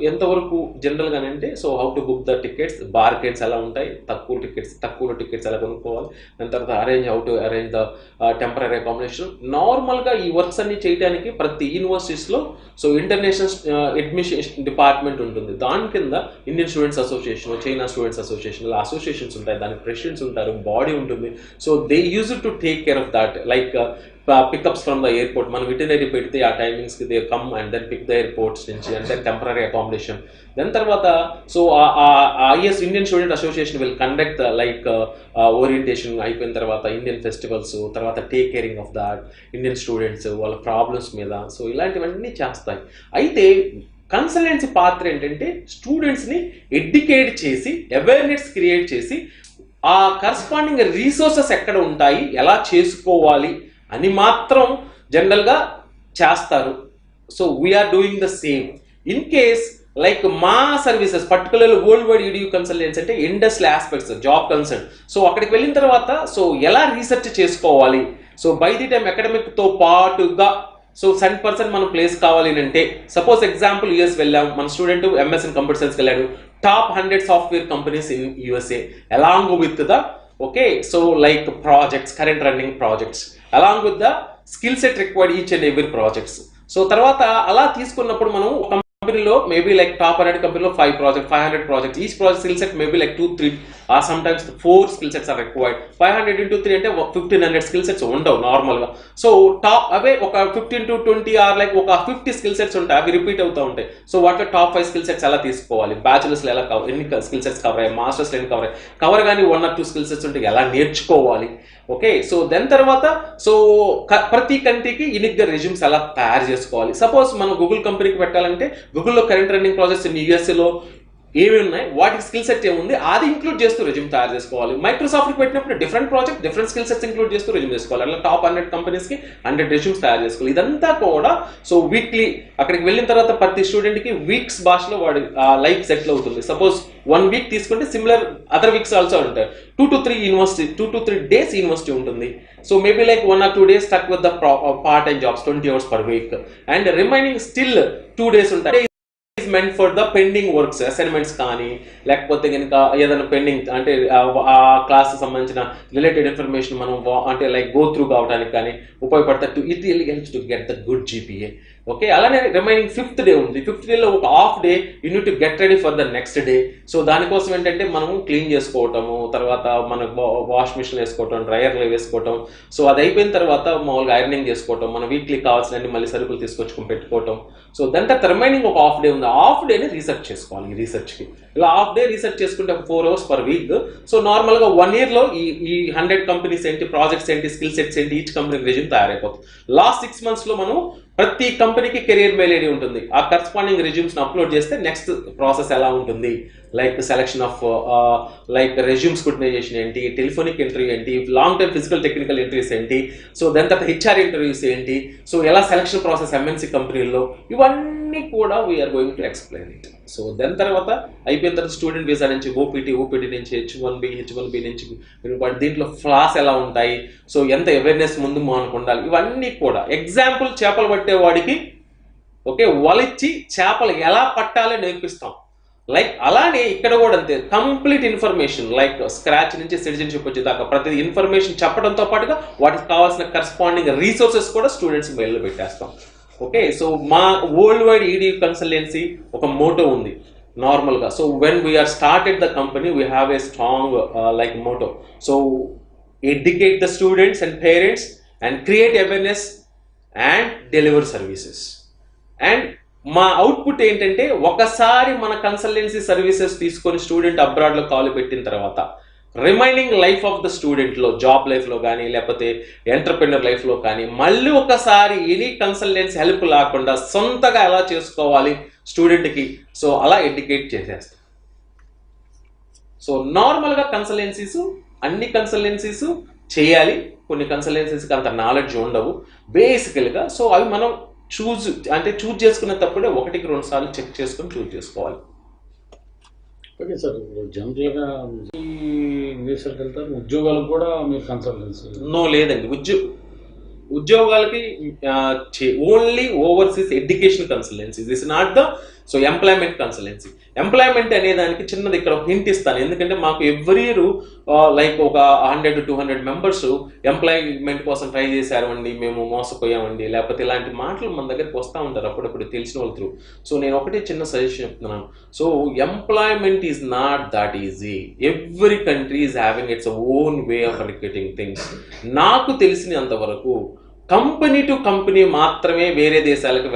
ఎంతవరకు జనరల్గా అంటే so how to book the tickets, bargains ఎలా ఉంటాయి, తక్కువ టికెట్స్ ఎలా కొనుక్కోవాలి, దాని తర్వాత how to arrange the temporary accommodation. నార్మల్గా ఈ వర్క్స్ అన్ని చేయడానికి ప్రతి యూనివర్సిటీస్లో సో ఇంటర్నేషనల్ అడ్మినిస్ట్రేషన్ డిపార్ట్మెంట్ ఉంటుంది. దాని కింద Indian students association, China students association, ఇలా అసోసియేషన్స్ ఉంటాయి, దానికి ప్రెసిడెంట్స్ ఉంటారు, బాడీ ఉంటుంది. So they use to take care of that like pickups from the airport. మనం ఇటినరీ పెడితే ఆ టైమింగ్స్కి they come and then pick the airports నుంచి అండ్ దెన్ టెంపరీ అకామిడేషన్. దాని తర్వాత so IS Indian student association will conduct like orientation అయిపోయిన తర్వాత Indian festivals, తర్వాత take caring of that Indian students వాళ్ళ ప్రాబ్లమ్స్ మీద, సో ఇలాంటివన్నీ చేస్తాయి. అయితే కన్సల్టెన్సీ పాత్ర ఏంటంటే స్టూడెంట్స్ని ఎడ్యుకేట్ చేసి అవేర్నెస్ క్రియేట్ చేసి ఆ కరస్పాండింగ్ రీసోర్సెస్ ఎక్కడ ఉంటాయి, ఎలా చేసుకోవాలి అని మాత్రం జనరల్గా చేస్తారు. So we are doing the same. In case like మా services particular world wide EDU consultancy అంటే industrial aspects, job consult. So అక్కడికి వెళ్ళిన తర్వాత సో ఎలా రీసెర్చ్ చేసుకోవాలి, సో బై ది టైం అకాడమిక్తో పాటుగా సో 100% మనం ప్లేస్ కావాలి అంటే సపోజ్ ఎగ్జాంపుల్ US వెళ్ళాం, మన స్టూడెంట్ MS in కంప్యూటర్ సైన్స్కి వెళ్ళాడు, top 100 software companies in USA along with the okay so like projects, current running projects, along with the skill set required each and every projects. So తర్వాత అలా తీసుకున్నప్పుడు మనం కంపెనీలో maybe like top 100 కంపెనీలో 500 projects, each project skill set maybe like 2-3 or sometimes 4 skill sets are required. 500 into 3 అంటే 1500 skill sets ఉండవు నార్మల్గా. So top అవే ఒక 15 to 20 ఆర్ లైక్ ఒక 50 స్కిల్ సెట్స్ ఉంటాయి, అవి రిపీట్ అవుతూ ఉంటాయి. సో వాటిలో టాప్ 5 స్కిల్ సెట్స్ ఎలా తీసుకోవాలి, బ్యాచులర్స్లో ఎలా ఎన్ని స్కిల్ సెట్స్ కవర్ అయ్యాయి, మాస్టర్స్లో ఎన్ని కవర్ కానీ 1 or 2 స్కిల్ సెట్స్ ఉంటే ఎలా నేర్చుకోవాలి. ఓకే, సో దాని తర్వాత సో ప్రతి కంట్రీకి యూనిక్గా రెజ్యూమ్స్ ఎలా తయారు చేసుకోవాలి. సపోజ్ మనం గూగుల్ కంపెనీకి పెట్టాలంటే గూగుల్లో కరెంట్ రన్నింగ్ ప్రాజెక్ట్స్ ఇన్ USAలో ఏమి ఉన్నాయి, వాటికి స్కిల్ సెట్ ఏముంది, అది ఇంక్లూడ్ చేస్తూ రెజ్యూమ్ తయారు చేసుకోవాలి. మైక్రోసాఫ్ట్కి పెట్టినప్పుడు different project different skill sets include చేస్తూ రెజ్యూమ్ చేసుకోవాలి. అట్లా టాప్ 100 కంపెనీస్కి 100 రెజ్యూమ్స్ తయారు చేసుకోవాలి. ఇదంతా కూడా సో వీక్లీ అక్కడికి వెళ్ళిన తర్వాత ప్రతి స్టూడెంట్కి వీక్స్ భాషలో వాడి లైఫ్ సెటిల్ అవుతుంది. సపోజ్ 1 వీక్ తీసుకుంటే సిమిలర్ అదర్ వీక్స్ ఆల్సో ఉంటాయి. 2 to 3 days యూనివర్సిటీ ఉంటుంది. So maybe like 1 or 2 days stuck with the part time jobs 20 hours per week and remaining still 2 days ఉంటాయి meant for the pending works, assignments కానీ లేకపోతే కనుక ఏదైనా pending అంటే ఆ class సంబంధించిన రిలేటెడ్ ఇన్ఫర్మేషన్ మనం అంటే లైక్ గో త్రూ కావడానికి కానీ ఉపయోగపడతాయి. It really helps to get the good GPA. Okay, అలానే రిమైనింగ్ 5th డే ఉంది. 5th డేలో ఒక half day you need to get ready for the next day. So దానికోసం ఏంటంటే మనము క్లీన్ చేసుకోవటము, తర్వాత మన వాష్ మిషన్ వేసుకోవటం, డ్రైయర్లో వేసుకోవటం. సో అది అయిపోయిన తర్వాత మామూలుగా ఐరనింగ్ చేసుకోవటం, మన వీక్లీ కావాల్సిన మళ్ళీ సరుకులు తీసుకొచ్చుకొని పెట్టుకోవటం. సో దాని తర్వాత రిమైనింగ్ ఒక హాఫ్ డే ఉంది. హాఫ్ డేని రీసెర్చ్ చేసుకోవాలి. ఈ రీసెర్చ్కి ఇలా హాఫ్ డే రీసెర్చ్ చేసుకుంటే 4 hours per week. సో నార్మల్గా 1 yearలో ఈ 100 కంపెనీస్ ఏంటి, ప్రాజెక్ట్స్ ఏంటి, స్కిల్ సెట్స్ ఏంటి, ఈచ్ కంపెనీకి రెజ్యూమ్ తయారైపోతుంది. లాస్ట్ 6 monthsలో మనం ప్రతి కంపెనీకి కెరియర్ మెయిల్ ఐడి ఉంటుంది. ఆ కరస్పాండింగ్ రెజ్యూమ్స్ని అప్లోడ్ చేస్తే నెక్స్ట్ ప్రాసెస్ ఎలా ఉంటుంది, like selection of like resume scrutinization ఏంటి, టెలిఫోనిక్ ఇంటర్వ్యూ ఏంటి, long term physical technical interviews ఏంటి, సో దాని తర్వాత హెచ్ఆర్ ఇంటర్వ్యూస్ ఏంటి, సో ఎలా సెలక్షన్ ప్రాసెస్ ఎంఎన్సీ కంపెనీల్లో, ఇవన్నీ కూడా we are going to explain it. So దాని తర్వాత అయిపోయిన తర్వాత స్టూడెంట్ వీసా నుంచి ఓపీటీ నుంచి హెచ్1బి నుంచి దీంట్లో ఫ్లాస్ ఎలా ఉంటాయి, సో ఎంత అవేర్నెస్ ముందు మనకు ఉండాలి, ఇవన్నీ కూడా ఎగ్జాంపుల్ చేపలు పట్టేవాడికి ఓకే వలిచ్చి చేపలు ఎలా పట్టాలో నేర్పిస్తాం. లైక్ అలానే ఇక్కడ కూడా అంతే, కంప్లీట్ ఇన్ఫర్మేషన్ లైక్ స్క్రాచ్ నుంచి సిటిజన్షిప్ వచ్చేదాకా ప్రతి ఇన్ఫర్మేషన్ చెప్పడంతో పాటుగా వాటికి కావాల్సిన కరస్పాండింగ్ రీసోర్సెస్ కూడా స్టూడెంట్స్ మెయిల్లో పెట్టేస్తాం. ఓకే, సో మా వరల్డ్ వైడ్ ఈడీ కన్సల్టెన్సీ ఒక మోటో ఉంది నార్మల్గా. So when we are started the company we have a strong like motto. So educate the students and parents and create awareness and deliver services. And మా output ఏంటంటే ఒకసారి మన consultancy services తీసుకొని student అబ్రాడ్లో కాలు పెట్టిన తర్వాత రిమైనింగ్ లైఫ్ ఆఫ్ ద స్టూడెంట్లో, జాబ్ లైఫ్లో కానీ లేకపోతే ఎంటర్ప్రెన్యూర్ లైఫ్లో కానీ మళ్ళీ ఒకసారి ఎనీ కన్సల్టెన్సీ హెల్ప్ లేకుండా సొంతగా ఎలా చేసుకోవాలి స్టూడెంట్కి, సో అలా ఎడ్యుకేట్ చేసేస్తాం. సో నార్మల్గా కన్సల్టెన్సీస్ అన్ని కన్సల్టెన్సీస్ చేయాలి, కొన్ని కన్సల్టెన్సీస్కి అంత నాలెడ్జ్ ఉండవు బేసికల్గా. సో అవి మనం చూజ్ చేసుకునేటప్పుడే 1-2 సార్లు చెక్ చేసుకొని చూజ్ చేసుకోవాలి. ఓకే సార్, ఇప్పుడు జనరల్గా ఈ విదేశాలకు వెళ్తారు, ఉద్యోగాలకు కూడా మీరు కన్సల్టెన్సీ? నో, లేదండి. ఉద్యోగాలకి only overseas education consultancy, this not the so employment consultancy. Employment అనే దానికి చిన్నది ఇక్కడ హింట్ ఇస్తాను, ఎందుకంటే మాకు ఎవ్రీ ఇయర్ లైక్ ఒక 100 to 200 మెంబర్స్ ఎంప్లాయ్మెంట్ కోసం ట్రై చేశారండి, మేము మోసపోయామండి, లేకపోతే ఇలాంటి మాటలు మన దగ్గరికి వస్తూ ఉంటారు అప్పుడప్పుడు తెలిసిన వాళ్ళు త్రూ. సో నేను ఒకటే చిన్న సజెషన్ చెప్తున్నాను. So employment is not that easy. Every country is having its own way of recruiting things. నాకు తెలిసినంత వరకు కంపెనీ టు కంపెనీ మాత్రమే వేరే దేశాలకు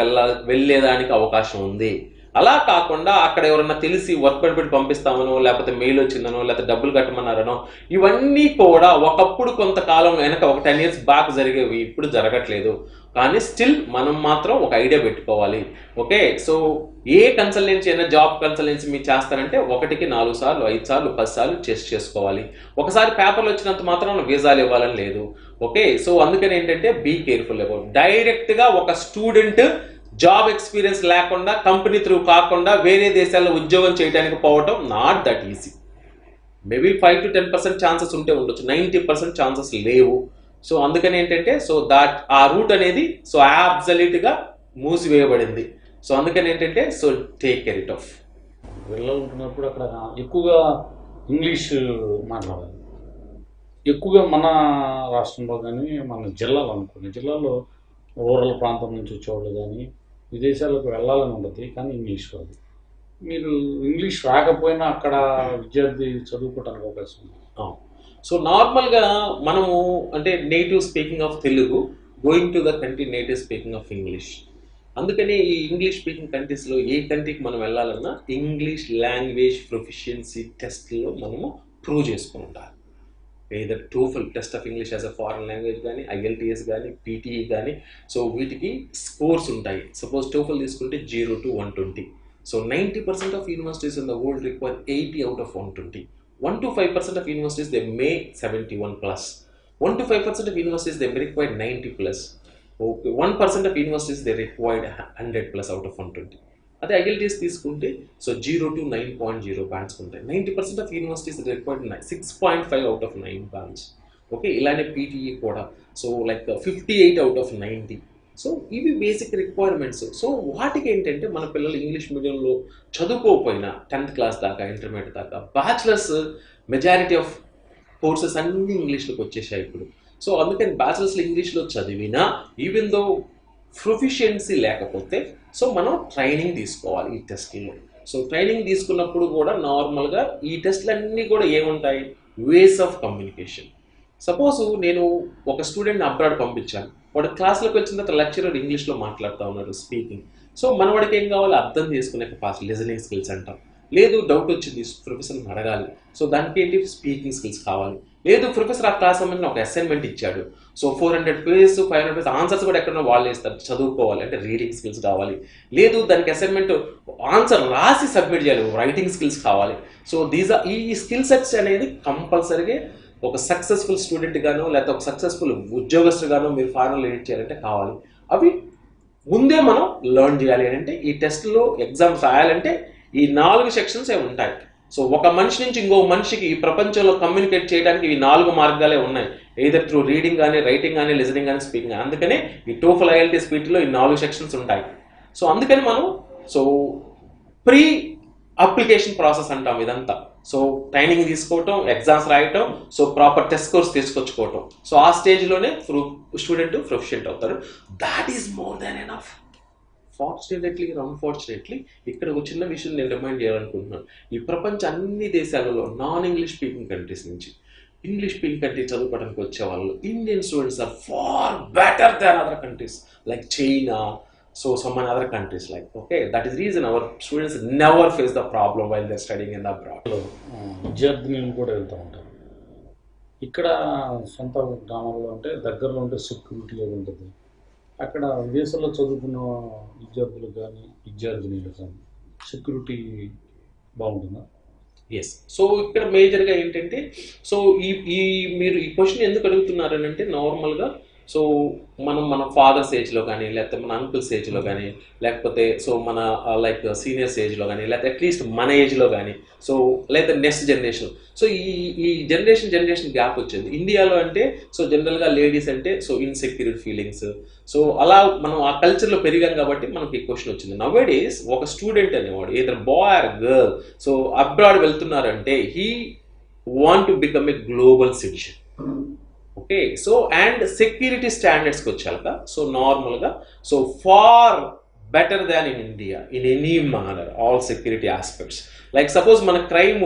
వెళ్ళేదానికి అవకాశం ఉంది. అలా కాకుండా అక్కడ ఎవరన్నా తెలిసి వర్క్ పెట్టి పంపిస్తామనో, లేకపోతే మెయిల్ వచ్చిందనో, లేకపోతే డబ్బులు కట్టమన్నారనో, ఇవన్నీ కూడా ఒకప్పుడు కొంతకాలం వెనక ఒక 10 years బ్యాక్ జరిగేవి, ఇప్పుడు జరగట్లేదు. కానీ స్టిల్ మనం మాత్రం ఒక ఐడియా పెట్టుకోవాలి. ఓకే, సో ఏ కన్సల్టెన్సీ అయినా జాబ్ కన్సల్టెన్సీ మీరు చేస్తారంటే 1కి 4 సార్లు 5 సార్లు 10 సార్లు చేసుకోవాలి. ఒకసారి పేపర్లు వచ్చినంత మాత్రం వీసాలు ఇవ్వాలని లేదు. ఓకే, సో అందుకని ఏంటంటే బీ కేర్ఫుల్ అబౌట్ డైరెక్ట్గా ఒక స్టూడెంట్ జాబ్ ఎక్స్పీరియన్స్ లేకుండా కంపెనీ త్రూ కాకుండా వేరే దేశాల్లో ఉద్యోగం చేయడానికి పోవటం not that easy. Maybe 5 to 10% chances ఉంటే ఉండొచ్చు, 90% ఛాన్సెస్ లేవు. సో అందుకని ఏంటంటే సో దాట్ ఆ రూట్ అనేది సో అబ్సల్యూట్గా మూసివేయబడింది. సో అందుకని ఏంటంటే so take care it of. వెళ్ళాలనుకున్నప్పుడు అక్కడ ఎక్కువగా ఇంగ్లీష్ మాట్లాడాలి. ఎక్కువగా మన రాష్ట్రంలో కానీ మన జిల్లాలో అనుకోండి, జిల్లాలో రూరల్ ప్రాంతం నుంచి వచ్చేవాళ్ళు కానీ విదేశాలకు వెళ్ళాలని ఉండదు, కానీ ఇంగ్లీష్ రాదు. మీరు ఇంగ్లీష్ రాకపోయినా అక్కడ విద్యార్థి చదువుకోవడానికి అవకాశం ఉంది. సో నార్మల్గా మనము అంటే native speaking of Telugu going to the country native speaking of English. అందుకని ఈ ఇంగ్లీష్ స్పీకింగ్ కంట్రీస్లో ఏ కంట్రీకి మనం వెళ్ళాలన్నా ఇంగ్లీష్ లాంగ్వేజ్ ప్రొఫిషియన్సీ టెస్ట్లో మనము ప్రూవ్ చేసుకుని ఉండాలి. either TOEFL test of English as a foreign language కానీ, IELTS కానీ, PTE కానీ. సో వీటికి స్కోర్స్ ఉంటాయి. సపోజ్ TOEFL తీసుకుంటే 0 to 120, So 90% of universities in the world require 80 out of 120. 1 to 5% of universities they may 71 plus. 1 to 5% of universities they may require 90 plus. Okay. 1% of universities they required 100 plus out of 120. అదే IELTS తీసుకుంటే so 0 to 9.0 bands ఉంటాయి. 90% of universities required 6.5 out of 9 bands. Okay, ఇలానే PTE కూడా so like 58 out of 90. So ఇవి basic requirements. So వాటికి ఏంటంటే మన పిల్లలు ఇంగ్లీష్ మీడియంలో చదువుకోకపోయినా 10th క్లాస్ దాకా ఇంటర్మీడియట్ దాకా బ్యాచిలర్స్ మెజారిటీ ఆఫ్ కోర్సెస్ అన్నీ ఇంగ్లీష్లోకి వచ్చేసాయి ఇప్పుడు. సో అందుకని బ్యాచిలర్స్లో ఇంగ్లీష్లో చదివినా ఈవెన్ దో ప్రొఫిషియన్సీ లేకపోతే సో మనం ట్రైనింగ్ తీసుకోవాలి ఈ టెస్ట్లో. సో ట్రైనింగ్ తీసుకున్నప్పుడు కూడా నార్మల్గా ఈ టెస్ట్లన్నీ కూడా ఏముంటాయి, వేస్ ఆఫ్ కమ్యూనికేషన్. సపోజ్ నేను ఒక స్టూడెంట్ని అబ్రాడ్ పంపించాను, వాడు క్లాస్లోకి వచ్చిన తర్వాత లెక్చరర్ ఇంగ్లీష్లో మాట్లాడుతూ ఉన్నాడు స్పీకింగ్. సో మనవాడికి ఏం కావాలి, అర్థం చేసుకునే కెపాసిటీ, లిజనింగ్ స్కిల్స్ అంటాం. లేదు డౌట్ వచ్చింది ప్రొఫెసర్ని అడగాలి, సో దానికి ఏంటి స్పీకింగ్ స్కిల్స్ కావాలి. లేదు ప్రొఫెసర్ ఆ క్లాస్ సంబంధించిన ఒక అసైన్మెంట్ ఇచ్చాడు, సో 400 pages 500 pages ఆన్సర్స్ కూడా ఎక్కడన్నా వాళ్ళు ఇస్తారు, చదువుకోవాలి అంటే రీడింగ్ స్కిల్స్ కావాలి. లేదు దానికి అసైన్మెంట్ ఆన్సర్ రాసి సబ్మిట్ చేయాలి, రైటింగ్ స్కిల్స్ కావాలి. సో ఈ స్కిల్ సెట్స్ అనేది కంపల్సరీగా ఒక సక్సెస్ఫుల్ స్టూడెంట్ గానో లేకపోతే ఒక సక్సెస్ఫుల్ ఉద్యోగస్తు గానో మీరు ఫైనల్ ఎడిట్ చేయాలంటే కావాలి. అవి ముందే మనం లెర్న్ చేయాలి అంటే ఈ టెస్ట్లో ఎగ్జామ్స్ రాయాలంటే ఈ 4 సెక్షన్స్ ఉంటాయి. సో ఒక మనిషి నుంచి ఇంకో మనిషికి ఈ ప్రపంచంలో కమ్యూనికేట్ చేయడానికి ఈ 4 మార్గాలే ఉన్నాయి, ఎయిదర్ త్రూ రీడింగ్ కానీ, రైటింగ్ కానీ, లిజనింగ్ కానీ, స్పీకింగ్. అందుకనే ఈ టోఫెల్ ఐఎల్టీఎస్ పీటీలో ఈ 4 సెక్షన్స్ ఉంటాయి. సో అందుకని మనం సో ప్రీ అప్లికేషన్ ప్రాసెస్ అంటాం ఇదంతా. సో ట్రైనింగ్ తీసుకోవటం, ఎగ్జామ్స్ రాయటం, సో ప్రాపర్ టెస్ట్ స్కోర్స్ తీసుకొచ్చుకోవటం. సో ఆ స్టేజ్లోనే స్టూడెంట్ ప్రొఫిషియెంట్ అవుతారు. That is more than enough. Fortunately unfortunately ఇక్కడ ఒక చిన్న విషయం నేను రిమైండ్ చేయాలనుకుంటున్నాను. ఈ ప్రపంచ అన్ని దేశాలలో నాన్ ఇంగ్లీష్ స్పీకింగ్ కంట్రీస్ నుంచి ఇంగ్లీష్ స్పీకింగ్ కంట్రీ చదువుకోవడానికి వచ్చే వాళ్ళు Indian students are far better than other countries like China, so some other countries like, okay, that is the reason our students never face the problem while they're studying in the abroad. విద్యార్థులు కూడా వెళ్తూ ఉంటారు. ఇక్కడ సొంత గ్రామంలో అంటే దగ్గరలో ఉంటే సెక్యూరిటీ అది ఉంటుంది. అక్కడ విదేశాల్లో చదువుకున్న విద్యార్థులకు కానీ విద్యార్థినులకు కానీ సెక్యూరిటీ బాగుంటుందా? ఎస్. సో ఇక్కడ మేజర్గా ఏంటంటే సో మీరు ఈ క్వశ్చన్ ఎందుకు అడుగుతున్నారు అని అంటే నార్మల్గా సో మన ఫాదర్స్ ఏజ్లో కానీ లేకపోతే మన అంకుల్స్ ఏజ్లో కానీ లేకపోతే సో మన లైక్ సీనియర్స్ ఏజ్లో కానీ లేకపోతే అట్లీస్ట్ మన ఏజ్లో కానీ సో లేదా నెక్స్ట్ జనరేషన్ సో ఈ జనరేషన్ గ్యాప్ వచ్చింది ఇండియాలో. అంటే సో జనరల్గా లేడీస్ అంటే సో ఇన్సెక్యూరిటీ ఫీలింగ్స్, సో అలా మనం ఆ కల్చర్లో పెరిగాం కాబట్టి మనకి ఈ క్వశ్చన్ వచ్చింది. నౌవేడేస్ ఒక స్టూడెంట్ అనేవాడు either boy or girl so abroad వెళ్తున్నారంటే he want to become a global citizen. Okay, so and security స్టాండర్డ్స్కి వచ్చాక సో నార్మల్గా so far better than in India in any manner all security aspects. Like suppose మన crime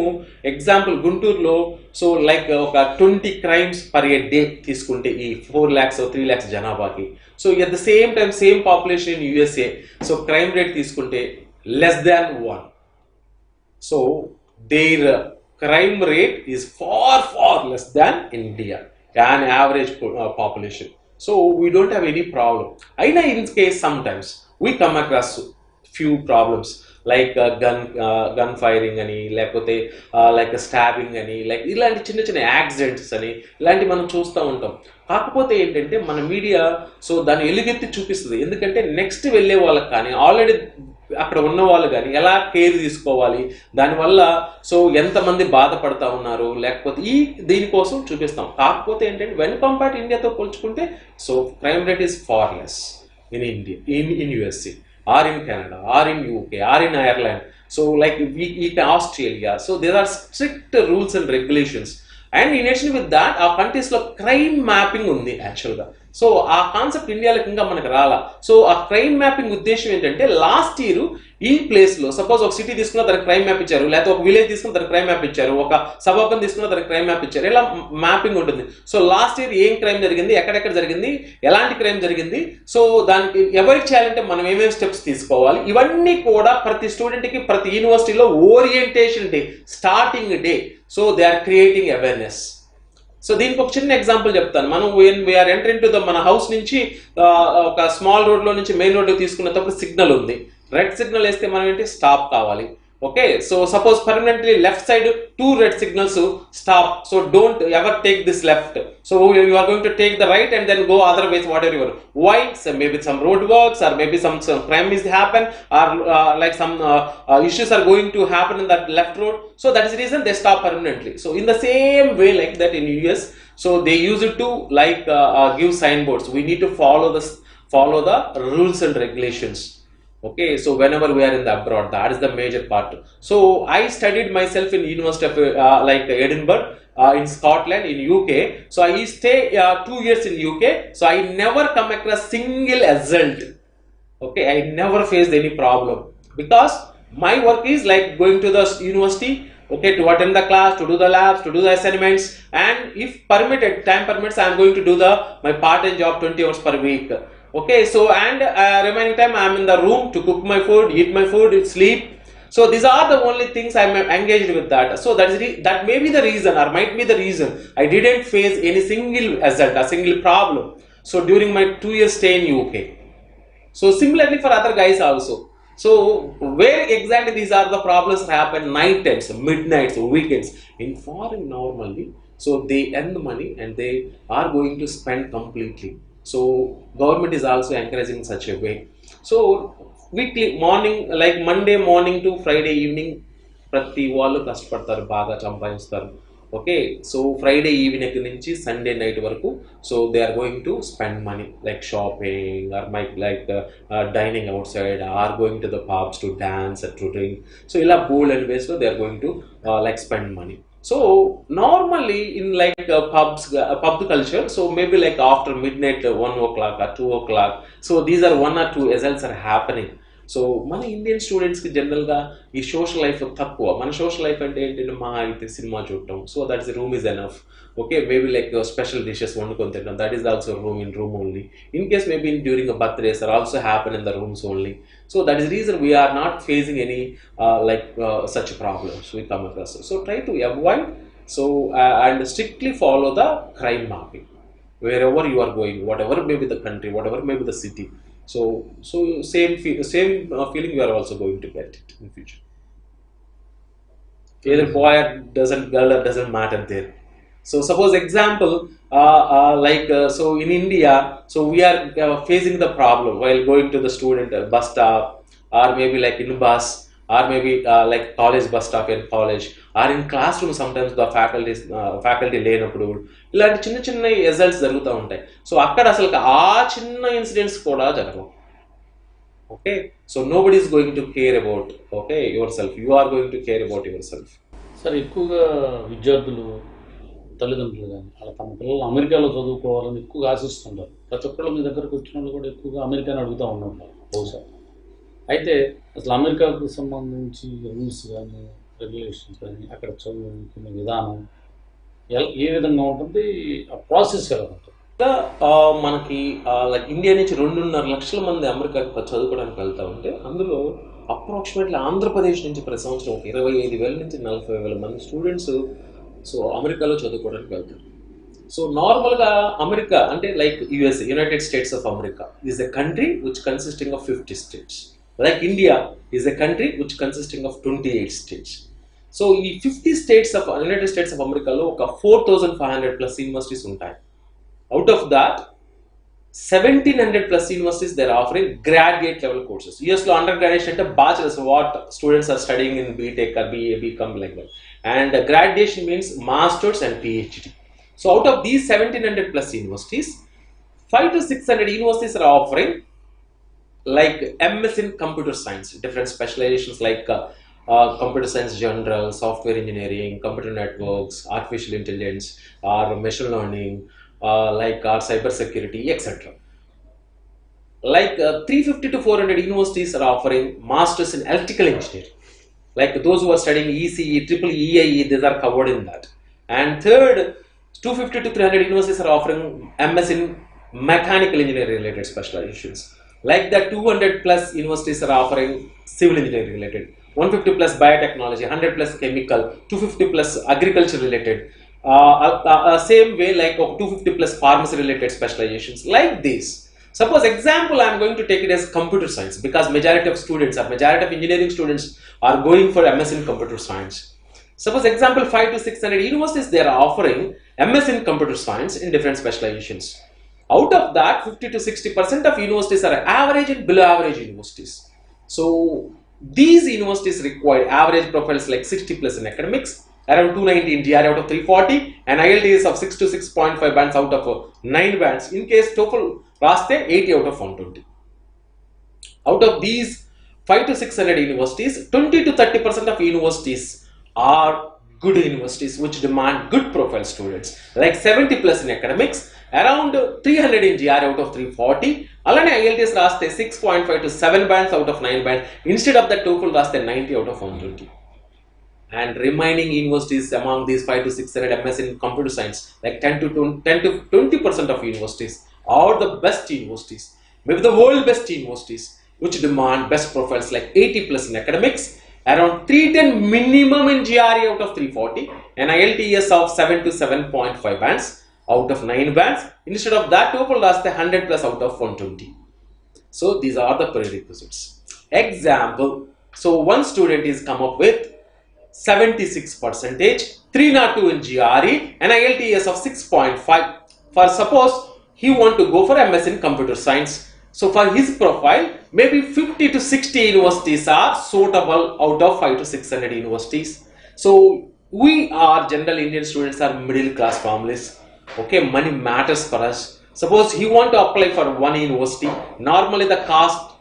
example గుంటూరులో so like ఒక 20 crimes per day తీసుకుంటే ఈ 4 lakhs 3 lakhs జనాభాకి, so at the same time same population in USA so crime rate తీసుకుంటే less than 1. So their crime rate is far less than India, an average population. So we don't have any problem. I know in case sometimes we come across few problems like gun firing అని లేకపోతే like stabbing అని like ఇలాంటి చిన్న చిన్న accidents అని ఇలాంటివి మనం చూస్తూ ఉంటాం. కాకపోతే ఏంటంటే మన మీడియా సో దాన్ని ఎలుగెత్తి చూపిస్తుంది. ఎందుకంటే నెక్స్ట్ వెళ్ళే వాళ్ళకి కానీ ఆల్రెడీ అక్కడ ఉన్న వాళ్ళు కానీ ఎలా కేర్ తీసుకోవాలి, దానివల్ల సో ఎంతమంది బాధపడతా ఉన్నారు లేకపోతే దీనికోసం చూపిస్తాం. కాకపోతే ఏంటంటే వెన్ కంపేర్ ఇండియాతో పోల్చుకుంటే so crime rate is far less in India, in USA or in Canada or in UK or in Ireland, so like Australia. So there are strict rules and regulations, and in addition with that our countries lo crime mapping undi actually ga. So ఆ concept ఇండియాలో ఇంకా మనకు రాలా. So ఆ crime mapping ఉద్దేశం ఏంటంటే last year ఈ ప్లేస్లో సపోజ్ ఒక సిటీ తీసుకున్న దానికి క్రైమ్ మ్యాప్ ఇచ్చారు, లేకపోతే ఒక విలేజ్ తీసుకున్న దానికి క్రైమ్ మ్యాప్ ఇచ్చారు, ఒక సబర్బన్ తీసుకున్న దానికి క్రైమ్ మ్యాప్ ఇచ్చారు, ఇలా మ్యాపింగ్ ఉంటుంది. సో లాస్ట్ ఇయర్ ఏం క్రైమ్ జరిగింది, ఎక్కడెక్కడ జరిగింది, ఎలాంటి క్రైమ్ జరిగింది, సో దానికి ఎవరికి చేయాలంటే మనం ఏమేమి స్టెప్స్ తీసుకోవాలి, ఇవన్నీ కూడా ప్రతి స్టూడెంట్కి ప్రతి యూనివర్సిటీలో orientation day starting day so they are creating awareness. So దీనికి ఒక చిన్న ఎగ్జాంపుల్ చెప్తాను. మనం వీఆర్ ఎంటరింగ్ టు ద మన హౌస్ నుంచి ఒక స్మాల్ రోడ్లో నుంచి మెయిన్ రోడ్లో తీసుకునేటప్పుడు సిగ్నల్ ఉంది. రెడ్ సిగ్నల్ వేస్తే మనం ఏంటి స్టాప్ కావాలి. Okay, so suppose permanently left side 2 red signals, stop. So don't ever take this left. So you are going to take the right and then go other ways, whatever you want. Why? So maybe some road works, or maybe some crime is happen, or like some issues are going to happen in that left road. So that is the reason they stop permanently. So in the same way like that in US, so they use it to like give signboards. We need to follow the rules and regulations. Okay, so whenever we are in the abroad, that is the major part. So I studied myself in University of like Edinburgh, in Scotland, in UK. So I stay 2 years in UK. So I never come across single assault. Okay, I never faced any problem, because my work is like going to the university, okay, to attend the class, to do the labs, to do the assignments, and if permitted, time permits, I am going to do my part-time job 20 hours per week. Okay, so and remaining time I am in the room to cook my food, eat my food, sleep. So these are the only things I am engaged with that. So that may be the reason, or might be the reason, I didn't face any single assault, a single problem. So during my 2 years stay in UK. So similarly for other guys also. So where exactly these are the problems happen? Night times, midnights, weekends. In foreign normally, so they earn the money and they are going to spend completely. So government is also encouraging such a way. So weekly morning, like Monday morning to Friday evening, ప్రతి వాళ్ళు కష్టపడతారు, బాగా సంపాదిస్తారు. Okay, so Friday evening నుంచి Sunday night వరకు, so they are going to spend money like shopping, or like dining outside, or going to the pubs to dance, to drink. So ఇలా బోల్డ్ and వేస్లో they are going to like spend money. So normally in like pub culture, so maybe like after midnight, 1 o'clock or 2 o'clock, so these are 1 or 2 assaults are happening. So మన Indian స్టూడెంట్స్కి జనరల్గా ఈ social life తక్కువ. మన social life అంటే ఏంటంటే మహా అయితే సినిమా చూడటం, so that is room is enough. Okay, maybe like special dishes వండుకొని తినడం, that is also room only. In case maybe during a birthdays or also happen in the rooms only. So that is the reason we are not facing any such problems we come across. So try to avoid, so and strictly follow the crime mapping wherever you are going, whatever may be the country, whatever may be the city. So same feeling you are also going to get it in future. Either boy or girl doesn't matter there. So suppose example, so in India, so we are facing the problem while going to the student bus stop, or maybe like in bus, or maybe like college bus stop in college, or in classroom sometimes the faculty లేనప్పుడు ఇలాంటి చిన్న చిన్న results జరుగుతూ ఉంటాయి. So అక్కడ అసలు ఆ చిన్న ఇన్సిడెంట్స్ కూడా జరగవు. Okay, so nobody is going to care about okay your self, you are going to care about your self. Sir, ఎక్కువగా విద్యార్థులు తల్లిదండ్రులు కానీ అలా తమ పిల్లలు అమెరికాలో చదువుకోవాలని ఎక్కువగా ఆశిస్తుంటారు. ప్రతి ఒక్కళ్ళు మీ దగ్గరకు వచ్చిన వాళ్ళు కూడా ఎక్కువగా అమెరికాని అడుగుతూ ఉంటున్నారు బహుశా. అయితే అసలు అమెరికాకు సంబంధించి రూల్స్ కానీ రెగ్యులేషన్స్ కానీ అక్కడ చదువుకునే విధానం ఏ విధంగా ఉంటుంది, ఆ ప్రాసెస్ ఎలా ఉంటుంది? మనకి లైక్ ఇండియా నుంచి 2.5 లక్షల మంది అమెరికాకి చదువుకోవడానికి వెళ్తూ ఉంటే, అందులో అప్రాక్సిమేట్లీ ఆంధ్రప్రదేశ్ నుంచి ప్రతి సంవత్సరం ఒక 25,000 నుంచి 40,000 మంది స్టూడెంట్స్ సో అమెరికాలో చదువుకోవడానికి వెళ్తారు. సో నార్మల్గా అమెరికా అంటే like US, United states of America is a country which consisting of 50 states. Like India is a country which consisting of 28 states. So ఈ 50 states of United states of అమెరికాలో ఒక 4,500+ universities ఉంటాయి. Out of that 1,700+ universities they are offering graduate level courses. US lo undergraduate ante bachelor's, what students are studying in BTech or BA, BCom like that, and graduation means masters and PhD. So out of these 1,700+ universities, 500 to 600 universities are offering like MS in computer science, different specializations like computer science general, software engineering, computer networks, artificial intelligence, or machine learning, like our cyber security, etc. Like 350 to 400 universities are offering masters in electrical engineering. Like those who are studying ECE, triple EIE, these are covered in that. And third, 250 to 300 universities are offering MS in mechanical engineering related specializations. Like that 200+ universities are offering civil engineering related, 150+ biotechnology, 100+ chemical, 250+ agriculture related. Same way like 250+ pharmacy related specializations like this. Suppose example, I am going to take it as computer science because majority of students or majority of engineering students are going for MS in computer science. Suppose example 5 to 600 universities, they are offering MS in computer science in different specializations. Out of that, 50 to 60% of universities are average and below average universities. So these universities require average profiles like 60 plus in academics, around 290 in GRE out of 340, and IELTS of 6 to 6.5 bands out of 9 bands. In case TOEFL raste 80 out of 120. Out of these 5 to 600 universities, 20 to 30% of universities are good universities which demand good profile students, like 70 plus in academics, around 300 in GRE out of 340. Alane IELTS raste 6.5 to 7 bands out of 9 bands. Instead of that, TOEFL raste 90 out of 120. And remaining universities among these 5 to 600 MS in computer science, like 10 to 20% of universities are the best universities, maybe the world best universities, which demand best profiles like 80 plus in academics, around 310 minimum in GRE out of 340, and IELTS of 7 to 7.5 bands out of 9 bands. Instead of that, TOEFL lost 100 plus out of 120. So these are the prerequisites. Example, so one student is come up with 76%, 302 in GRE, and IELTS of 6.5. For suppose he want to go for MS in computer science. So for his profile, maybe 50 to 60 universities are suitable out of 5 to 600 universities. So we are general Indian students are middle class families. Okay, money matters for us. Suppose he want to apply for one university. Normally the cost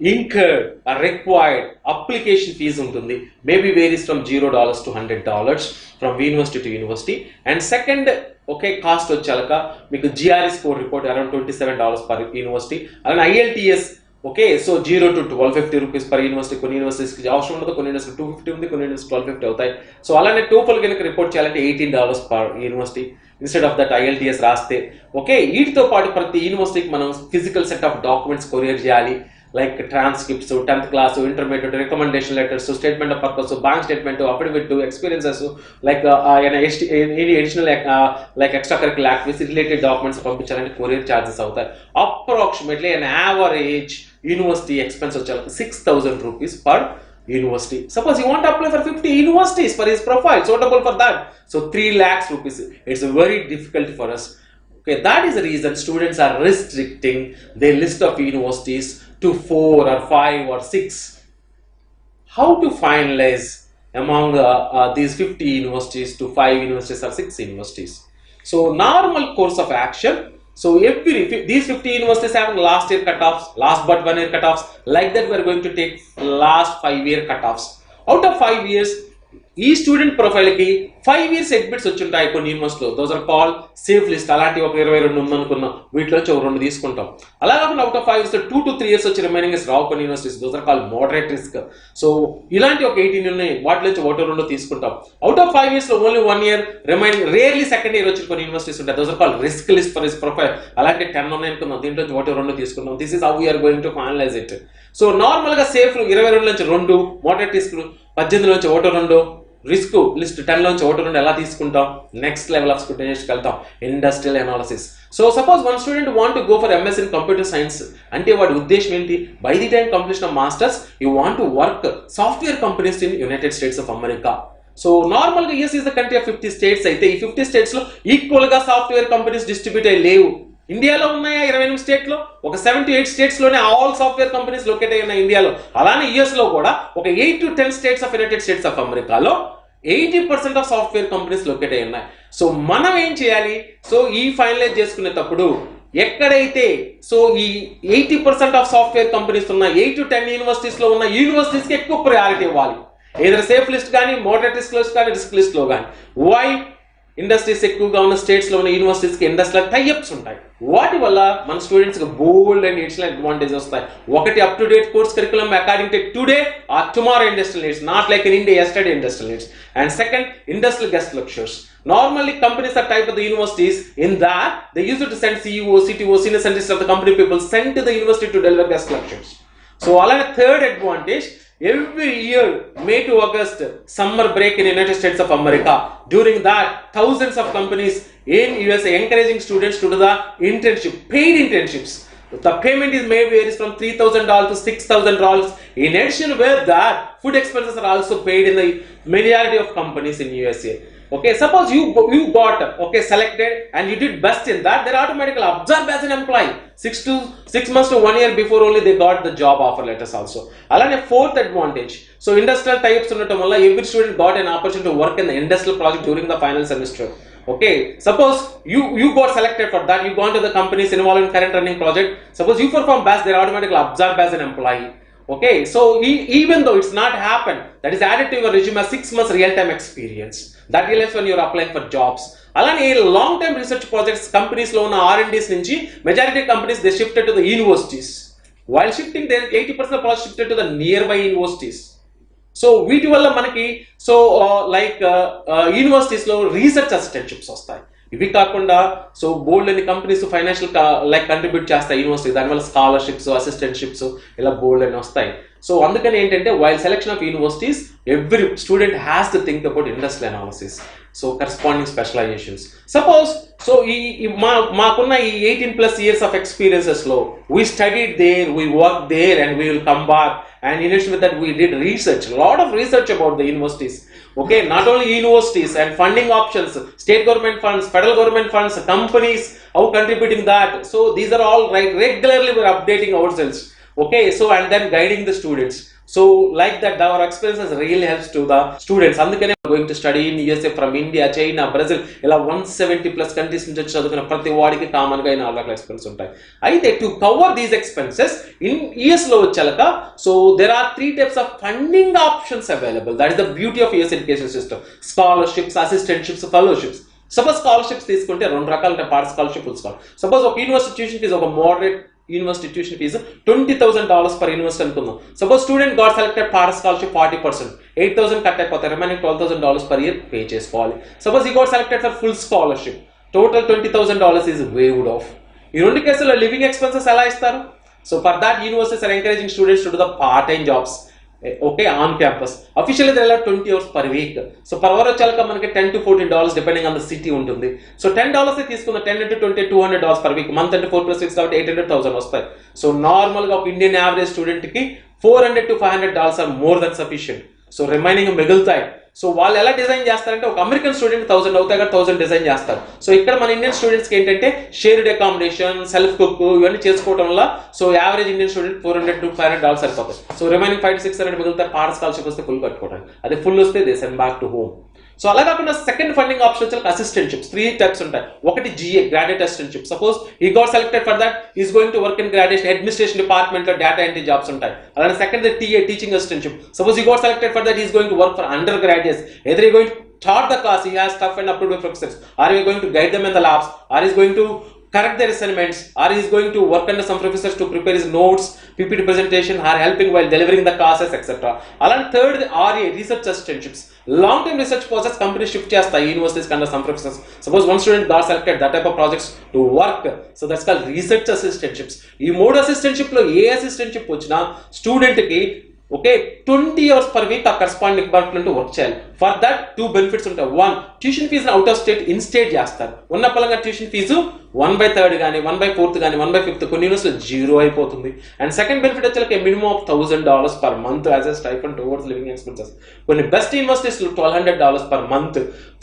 incurred or required application fees untundi, maybe varies from $0 to $100 from university to university. And second, okay, cost వచ్చాక మీకు GRE score report around $27 per university, and IELTS, okay, so 0 to 1250 rupees per university. కొన్ని యూనివర్సిటీస్కి అవసరం ఉండదు, కొన్ని university 250 ఉంది, కొన్ని university 1250 అవుతాయి. So అలానే TOEFL కనుక రిపోర్ట్ చేయాలంటే $18 per university. Instead of that IELTS రాస్తే, ఓకే, వీటితో పాటు ప్రతి యూనివర్సిటీకి మనం physical set of documents courier చేయాలి, like transcripts, 10th class, intermediate, recommendation letters, statement of purpose, bank statement, affidavit, experiences, like any additional like extracurricular activities related documents పంపించాలంటే courier charges అవుతాయి. Approximately an average university expense వచ్చేలా 6,000 rupees per university. Suppose you want to apply for 50 universities for his profile suitable for that, so 3 lakhs rupees. It's very difficult for us. Okay, that is the reason students are restricting their list of universities to 4 or 5 or 6. How to finalize among these 50 universities to 5 universities or 6 universities? So normal course of action. So these 50 universities have last year cutoffs, last but 1 year cutoffs. Like that, we are going to take last 5 year cutoffs. Out of 5 years, ఈ student ప్రొఫైల్కి 5 years exits వచ్చుంటాయి కొన్ని యూనివర్సిటీలో. Those are called safe list. అలాంటి ఒక 22 ఉందనుకున్నాం, వీటిలో వచ్చి ఒక 2 తీసుకుంటాం. అలా కాకుండా out of 5 years 2 to 3 years వచ్చి రిమైనింగ్ రావు కొన్ని universities. Those are called moderate risk. So ఇలాంటి ఒక 18 ఉన్నాయి, వాటిలో వచ్చి 1-2 తీసుకుంటాం. అవుట్ ఆఫ్ 5 years లో only 1 year remaining, rarely second year వచ్చి కొన్ని యూనివర్సిటీస్ ఉంటాయి. Those are called risk list for his profile. అలాంటి 10 ఉన్నాయి అనుకుందాం, దీంట్లో 1-2 తీసుకుందాం. This is how we are going to finalize it. So normal గా సేఫ్ 22 నుంచి 2, మోడరేట్ రిస్క్ 18 నుంచి 1-2, రిస్క్ లిస్ట్ 10 నుంచి 1-2 ఎలా తీసుకుంటాం. నెక్స్ట్ లెవెల్ ఆఫ్ స్క్రూటినైజేషన్కి వెళ్తాం, industrial analysis. So suppose one student want to go for MS in computer science అంటే వాడి ఉద్దేశం ఏంటి? By the time completion of masters you want to work software companies in United states of America. So normal గా US is the country of 50 states అయితే ఈ 50 states లో equal గా software companies distribute అయ్యి లేవు. ఇండియాలో ఉన్నాయా 28 స్టేట్ లో? ఒక 78 states లోనే ఆల్ సాఫ్ట్వేర్ కంపెనీస్ లొకేట్ అయి ఉన్నాయి ఇండియాలో. అలానే US లో కూడా ఒక 8 to 10 states of United states of అమెరికాలో 80% ఆఫ్ సాఫ్ట్వేర్ కంపెనీస్ లొకేట్ అయి ఉన్నాయి. సో మనం ఏం చేయాలి? సో ఈ ఫైనలైజ్ చేసుకునేటప్పుడు ఎక్కడైతే సో ఈ 80% ఆఫ్ సాఫ్ట్వేర్ కంపెనీస్ ఉన్న 8 to 10 యూనివర్సిటీస్ లో ఉన్న యూనివర్సిటీస్ కి ఎక్కువ ప్రయారిటీ ఇవ్వాలి. ఏదైనా సేఫ్ లిస్ట్ కానీ, మోడరేట్ రిస్క్ లిస్ట్ కానీ, రిస్క్ లిస్ట్ లో కానీ. వై? ఇండస్ట్రీస్ ఎక్కువగా ఉన్న స్టేట్స్ లో ఉన్న యూనివర్సిటీస్ కి ఇండస్ట్రియల్ టైఅప్స్ ఉంటాయి. వాటి వల్ల మన స్టూడెంట్స్ కి బోల్డ్ అండ్ ఎడిషనల్ అడ్వాంటేజ్ వస్తాయి. ఒకటి, up to date course curriculum according to today or tomorrow industrial needs, not like in India yesterday industrial needs. And second, industrial guest lectures. Normally companies are type of the universities in that they used to send CEO, CTO, senior scientists of the company people sent to the university to deliver guest lectures. So alana third advantage, every year May to August summer break in United States of America. During that thousands of companies in USA encouraging students to do the internship, paid internships. The payment is may varies from $3,000 to $6,000. In addition with that, food expenses are also paid in the majority of companies in USA. Okay, suppose you got selected and you did best in that, they're automatically absorbed as an employee. 6 months to 1 year before only they got the job offer letters also. Alane fourth advantage. So industrial types undatam valla every student got an opportunity to work in the industrial project during the final semester. Okay, suppose you got selected for that, you gone to the companies involved in current running project. Suppose you perform best, they're automatically absorbed as an employee. Okay, so even though it's not happened, that is added to your resume as 6 months real-time experience. That realizes when you're applying for jobs. Alani long-term research projects companies lo ఉన్న R&Ds నుంచి majority companies they shifted to the universities. While shifting, then 80% of projects shifted to the nearby universities. So వీటి వల్ల మనకి universities లో research assistantships వస్తాయి. ఇవి కాకుండా so బోల్డ్ అని కంపెనీస్ ఫైనాన్షియల్ కంట్రిబ్యూట్ చేస్తాయి యూనివర్సిటీ, దానివల్ల స్కాలర్షిప్స్ అసిస్టెంట్షిప్స్ ఇలా బోల్డ్ అని వస్తాయి. సో అందుకని ఏంటంటే while selection of universities every student has to think about industrial analysis, so corresponding specializations. Suppose so మాకున్న ఈ 18+ years of experiences లో we studied there, we worked there and we will come back, and in addition with that we did research, a lot of research about the universities. Okay, not only universities and funding options, state government funds, federal government funds, companies, how contributing that. So these are all right, regularly we're updating ourselves. Okay, so and then guiding the students. So like that our experiences really helps to the students. Andukane going to study in USA from India, China, Brazil, ila 170+ countries నుంచి చదువుకున్న ప్రతి వాడికి common గా 4 రకాల expenses ఉంటాయి. అయితే to cover these expenses in US లో వచ్చాక so there are 3 types of funding options available. That is the beauty of US education system: scholarships, assistantships, fellowships. Suppose scholarships తీసుకుంటే 2 రకాల ఉంటాయి, part scholarship, full scholarship. Suppose ఒక university tuition fees, ఒక moderate university tuition fees $20,000 per university అనుకుందాం. Suppose student got selected part scholarship 40%, $8,000 cut అయిపోతాయి, remaining $12,000 per year pay చేసుకోవాలి. Suppose he got selected for full scholarship, total $20,000 is waived off. ఈ 2 కేసుల్లో living expenses ఎలా ఇస్తారు? So for that universities are encouraging students to do the part time jobs. Okay, on campus. Officially they allow 20 hours per week. So per hour వచ్చాక మనకి $10 to $14 depending on the city ఉంటుంది. So $10 తీసుకున్న 10 into 20 $200 per week. Month అంటే 4+6 కాబట్టి 800,000 వస్తాయి. So normal గా ఒక Indian average student కి $400 to $500 or more than sufficient. So remaining మిగులుతాయి. సో వాళ్ళు ఎలా డిజైన్ చేస్తారంటే ఒక అమెరికన్ స్టూడెంట్ 1000 అవుతాయి కదా, 1000 డిజైన్ చేస్తారు. సో ఇక్కడ మన ఇండియన్ స్టూడెంట్స్ కి ఏంటంటే షేర్డ్ అకామిడేషన్, సెల్ఫ్ కుక్ ఇవన్నీ చేసుకోవడం వల్ల so average Indian student $400 to $500 సరిపోతాయి. సో రిమైనింగ్ 500 to 600 మిగులుతాయి. పార్ట్ స్కాలర్షిప్ వస్తే ఫుల్ కట్టుకోవడానికి, అదే ఫుల్ వస్తే they send back to home. So అలా కాకుండా సెకండ్ ఫండింగ్ ఆప్షన్ వచ్చి అసిస్టెంట్షిప్స్ 3 types ఉంటాయి. ఒకటి GA, graduate assistantship. Suppose he got selected for that is going to work in graduation administration department లో డేటా ఎంట్రీ జాబ్స్ ఉంటాయి. అలానే second TA, teaching assistantship. Suppose he got selected for that is going to work for undergraduates. Either he going taught the class, he has stuff and approved by professors, or he is going to guide them in the labs, or he is going to correct their assignments, or he is going to work under some professors to prepare his notes, PPT presentation, or helping while delivering the classes, etc. Along third, RA, research assistantships. Long term research process companies shift చేస్తాయి universities under some professors. Suppose one student got selected that type of projects to work, so that's called research assistantships. ఈ మూడు assistantship లో ఏ assistantship వచ్చినా student కి okay 20 hours per week ఆ corresponding department work చేయాలి. For that 2 benefits ఉంటాయి. 1, tuition fees out of state in state చేస్తారు. ఉన్న పలంగా ట్యూషన్ ఫీజు 1/3 కానీ 1/4 కానీ 1/5 కొన్ని యూనివర్సిటీలో 0 అయిపోతుంది. అండ్ సెకండ్ బెనిఫిట్ వచ్చేసరికి minimum of $1,000 per month as a stipend towards living expenses. కొన్ని best universities $1,200 per month.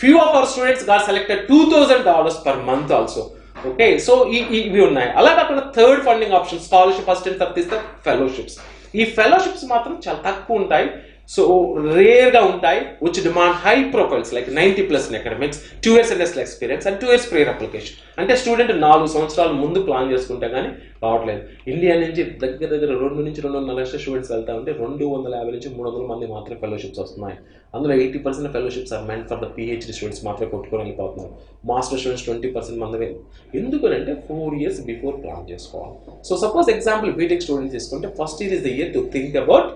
Few of our students got selected $2,000 per month also. Okay, so ఇవి ఉన్నాయి. అలా కాకుండా third funding option scholarship, assistant తప్పిస్తే fellowships. ఈ fellowships మాత్రం చాలా తక్కువ ఉంటాయి, సో రేర్ గా ఉంటాయి, which demand high profiles like 90+ in academics, 2 years industrial experience and 2 years prior application. అంటే స్టూడెంట్ 4 సంవత్సరాల ముందు ప్లాన్ చేసుకుంటే కానీ రావట్లేదు. ఇండియా నుంచి దగ్గర 2 నుంచి 2.5 లక్షల స్టూడెంట్స్ వెళ్తా ఉంటే 250 నుంచి 300 మంది మాత్రమే ఫెలోషిప్స్ వస్తున్నాయి. అందులో 80% fellowships are meant for the PhD students మాత్రమే కొట్టుకొని వెళ్ళిపోతున్నారు. మాస్టర్ స్టూడెంట్స్ 20% మంది. ఎందుకంటే 4 years బిఫోర్ ప్లాన్ చేసుకోవాలి. So suppose example BTech students తీసుకుంటే first year is the year to think about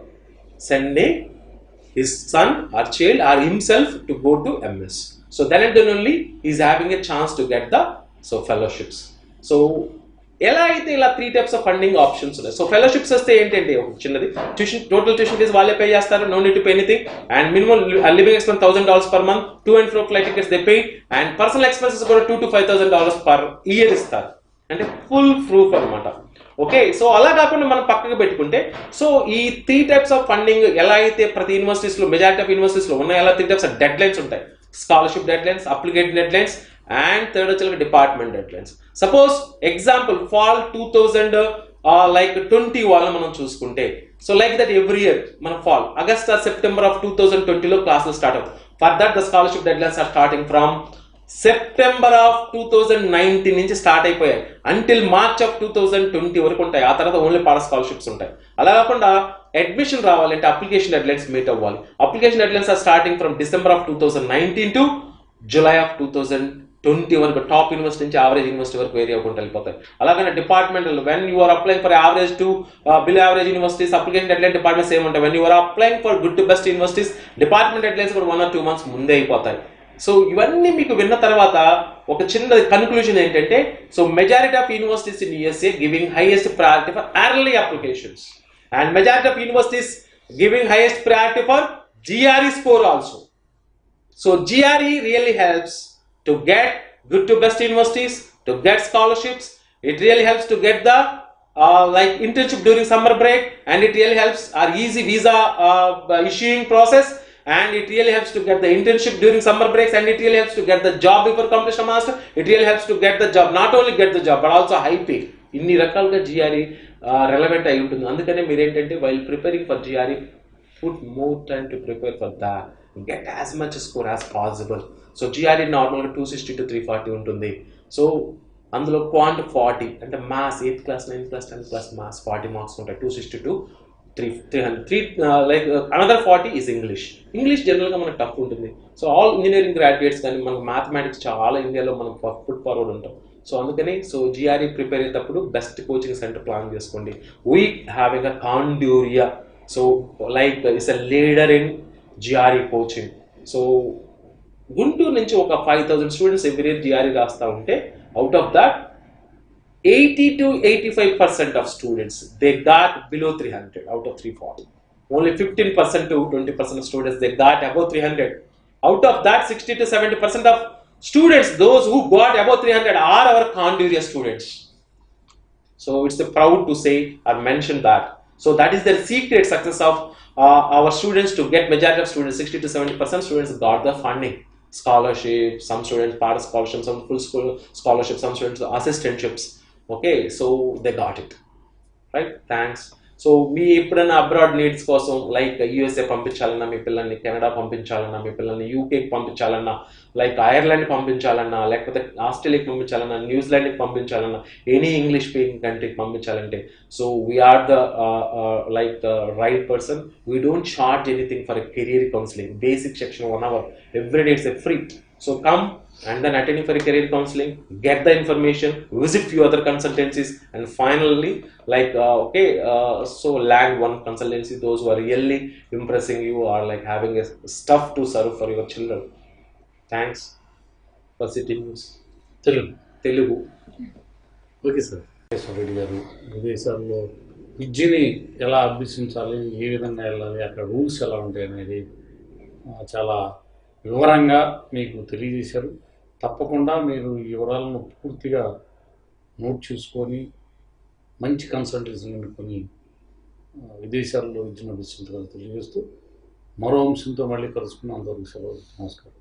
sending his son or child or himself to go to MS. So then and then only he is having a chance to get the fellowships. So ఎలా అయితే ఇలా 3 types of funding options ఉన్నాయి. So fellowships వస్తే ఏంటంటే ఒక చిన్నది total tuition fee వాళ్ళే pay చేస్తారు, no need to pay anything. And minimum living expense $1,000 per month, to and fro flight tickets they pay, and personal expenses కూడా $2,000 to $5,000 per year ఇస్తారు. అంటే ఫుల్ ప్రూఫ్ అనమాట. ఓకే, సో అలా కాకుండా మనం పక్కకు పెట్టుకుంటే, సో ఈ 3 టైప్స్ ఆఫ్ ఫండింగ్ ఎలా అయితే ప్రతి యూనివర్సిటీస్లో మెజారిటీ ఆఫ్ యూనివర్సిటీస్లో ఉన్నాయి, అలా 3 టైప్స్ ఆఫ్ డెడ్ లైన్స్ ఉంటాయి. Scholarship deadlines, application deadlines, and third వచ్చి department deadlines. Suppose example fall 2020 వాళ్ళని మనం చూసుకుంటే, so like that every year మన fall August or September of 2020లో క్లాసులు స్టార్ట్ అవుతాయి. For that the scholarship deadlines are starting from September of 2019 నుంచి start అయిపోయాయి అంటిల్ మార్చ్ ఆఫ్ 2020 వరకు ఉంటాయి. ఆ తర్వాత ఓన్లీ పాడ స్కాలర్షిప్స్ ఉంటాయి. అలా కాకుండా అడ్మిషన్ రావాలంటే అప్లికేషన్ డెడ్ లైన్స్ మీట్ అవ్వాలి. Application deadlines are starting from December of 2019 to July of 2020 వరకు. టాప్ యూనివర్సిటీ నుంచి యావరేజ్ యూనివర్సిటీ వరకు వేరీ అవ్వకుండా వెళ్ళిపోతాయి. అలాగే departmental when you are applying for average to below average universities, application deadline departments ఏమి ఉంటాయి. When you are applying for good to best universities, department deadlines కూడా 1 or 2 months ముందే అయిపోతాయి. So ఇవన్నీ మీకు విన్న తర్వాత ఒక చిన్న కన్క్లూజన్ ఏంటంటే, so majority of universities in USA giving highest priority for early applications and majority of universities giving highest priority for GRE score also. So GRE really helps to get good to best universities, to get scholarships. It really helps to get the like internship during summer break, and it really helps our easy visa issuing process. And it really helps to get the internship during summer breaks, and it really helps to get the job before completion of master. It really helps to get the job, not only get the job but also high pay. ఇన్ని రకాలుగా GRE relevant అయి ఉంటుంది. అందుకనే మీరు ఏంటంటే while preparing for GRE, put more time to prepare for that. Get as much score as possible. So GRE నార్మల్గా 260 to 340 ఉంటుంది. So అందులో క్వాంట్ 40 అంటే maths 8th class 9th class 10th class maths 40 marks ఉంటాయి. 260 to 300 like another 40 is English జనరల్గా మనకు tough ఉంటుంది. So all engineering graduates కానీ మనకు మ్యాథమెటిక్స్ చాలా ఇండియాలో మనం ఫుట్ ఫార్వర్డ్ ఉంటాం. సో అందుకని సో GRE ప్రిపేర్ అయ్యేటప్పుడు బెస్ట్ కోచింగ్ సెంటర్ ప్లాన్ చేసుకోండి. వీ హ్యావింగ్ అ కాండ్యూరియా, so like it's a leader in GRE coaching. So Guntur నుంచి ఒక 5,000 స్టూడెంట్స్ ఎవ్రీ ఇయర్ GRE రాస్తూ ఉంటే, out of that 80 to 85% of students they got below 300 out of 340. Only 15% to 20% of students they got above 300. Out of that 60 to 70% of students, those who got above 300 are our Conduria students. So it's a proud to say or mention that. So that is the secret success of our students to get majority of students. 60 to 70% students got the funding, scholarship, some students part of scholarship, some full school scholarship, some students assistantships. Okay, so they got it, right? Thanks. So మీ ఎప్పుడైనా abroad needs కోసం like USA పంపించాలన్నా మీ పిల్లల్ని, Canada పంపించాలన్నా మీ పిల్లల్ని, యూకేకి పంపించాలన్నా, like Ireland పంపించాలన్నా, లేకపోతే ఆస్ట్రేలియాకి పంపించాలన్నా, న్యూజిలాండ్కి పంపించాలన్నా, ఎనీ ఇంగ్లీష్ స్పీకింగ్ కంట్రీకి పంపించాలంటే, so we are the like the right person. We don't charge anything for career counselling. Basic section 1 hour every day, it's a free. So come and then attending for a career counseling, get the information, visit few other consultancies, and finally like so land one consultancy, those who are really impressing you or like having a stuff to serve for your children. Thanks for sitting news. Telugu. Okay sir. Reddy గారు, విదేశాల్లో విద్యని ఎలా అభ్యసించాలి, ఏ విధంగా వెళ్ళాలి, అక్కడ rules ఎలా ఉంటాయి అనేది చాలా వివరంగా మీకు తెలియజేశారు. తప్పకుండా మీరు ఈ వివరాలను పూర్తిగా నోట్ చేసుకొని మంచి కన్సల్టెన్సీని ఎన్నుకొని విదేశాల్లో విద్యను అభ్యసించగలని తెలియజేస్తూ మరో అంశంతో మళ్ళీ కలుసుకుని అందరికీ సెలవు. నమస్కారం.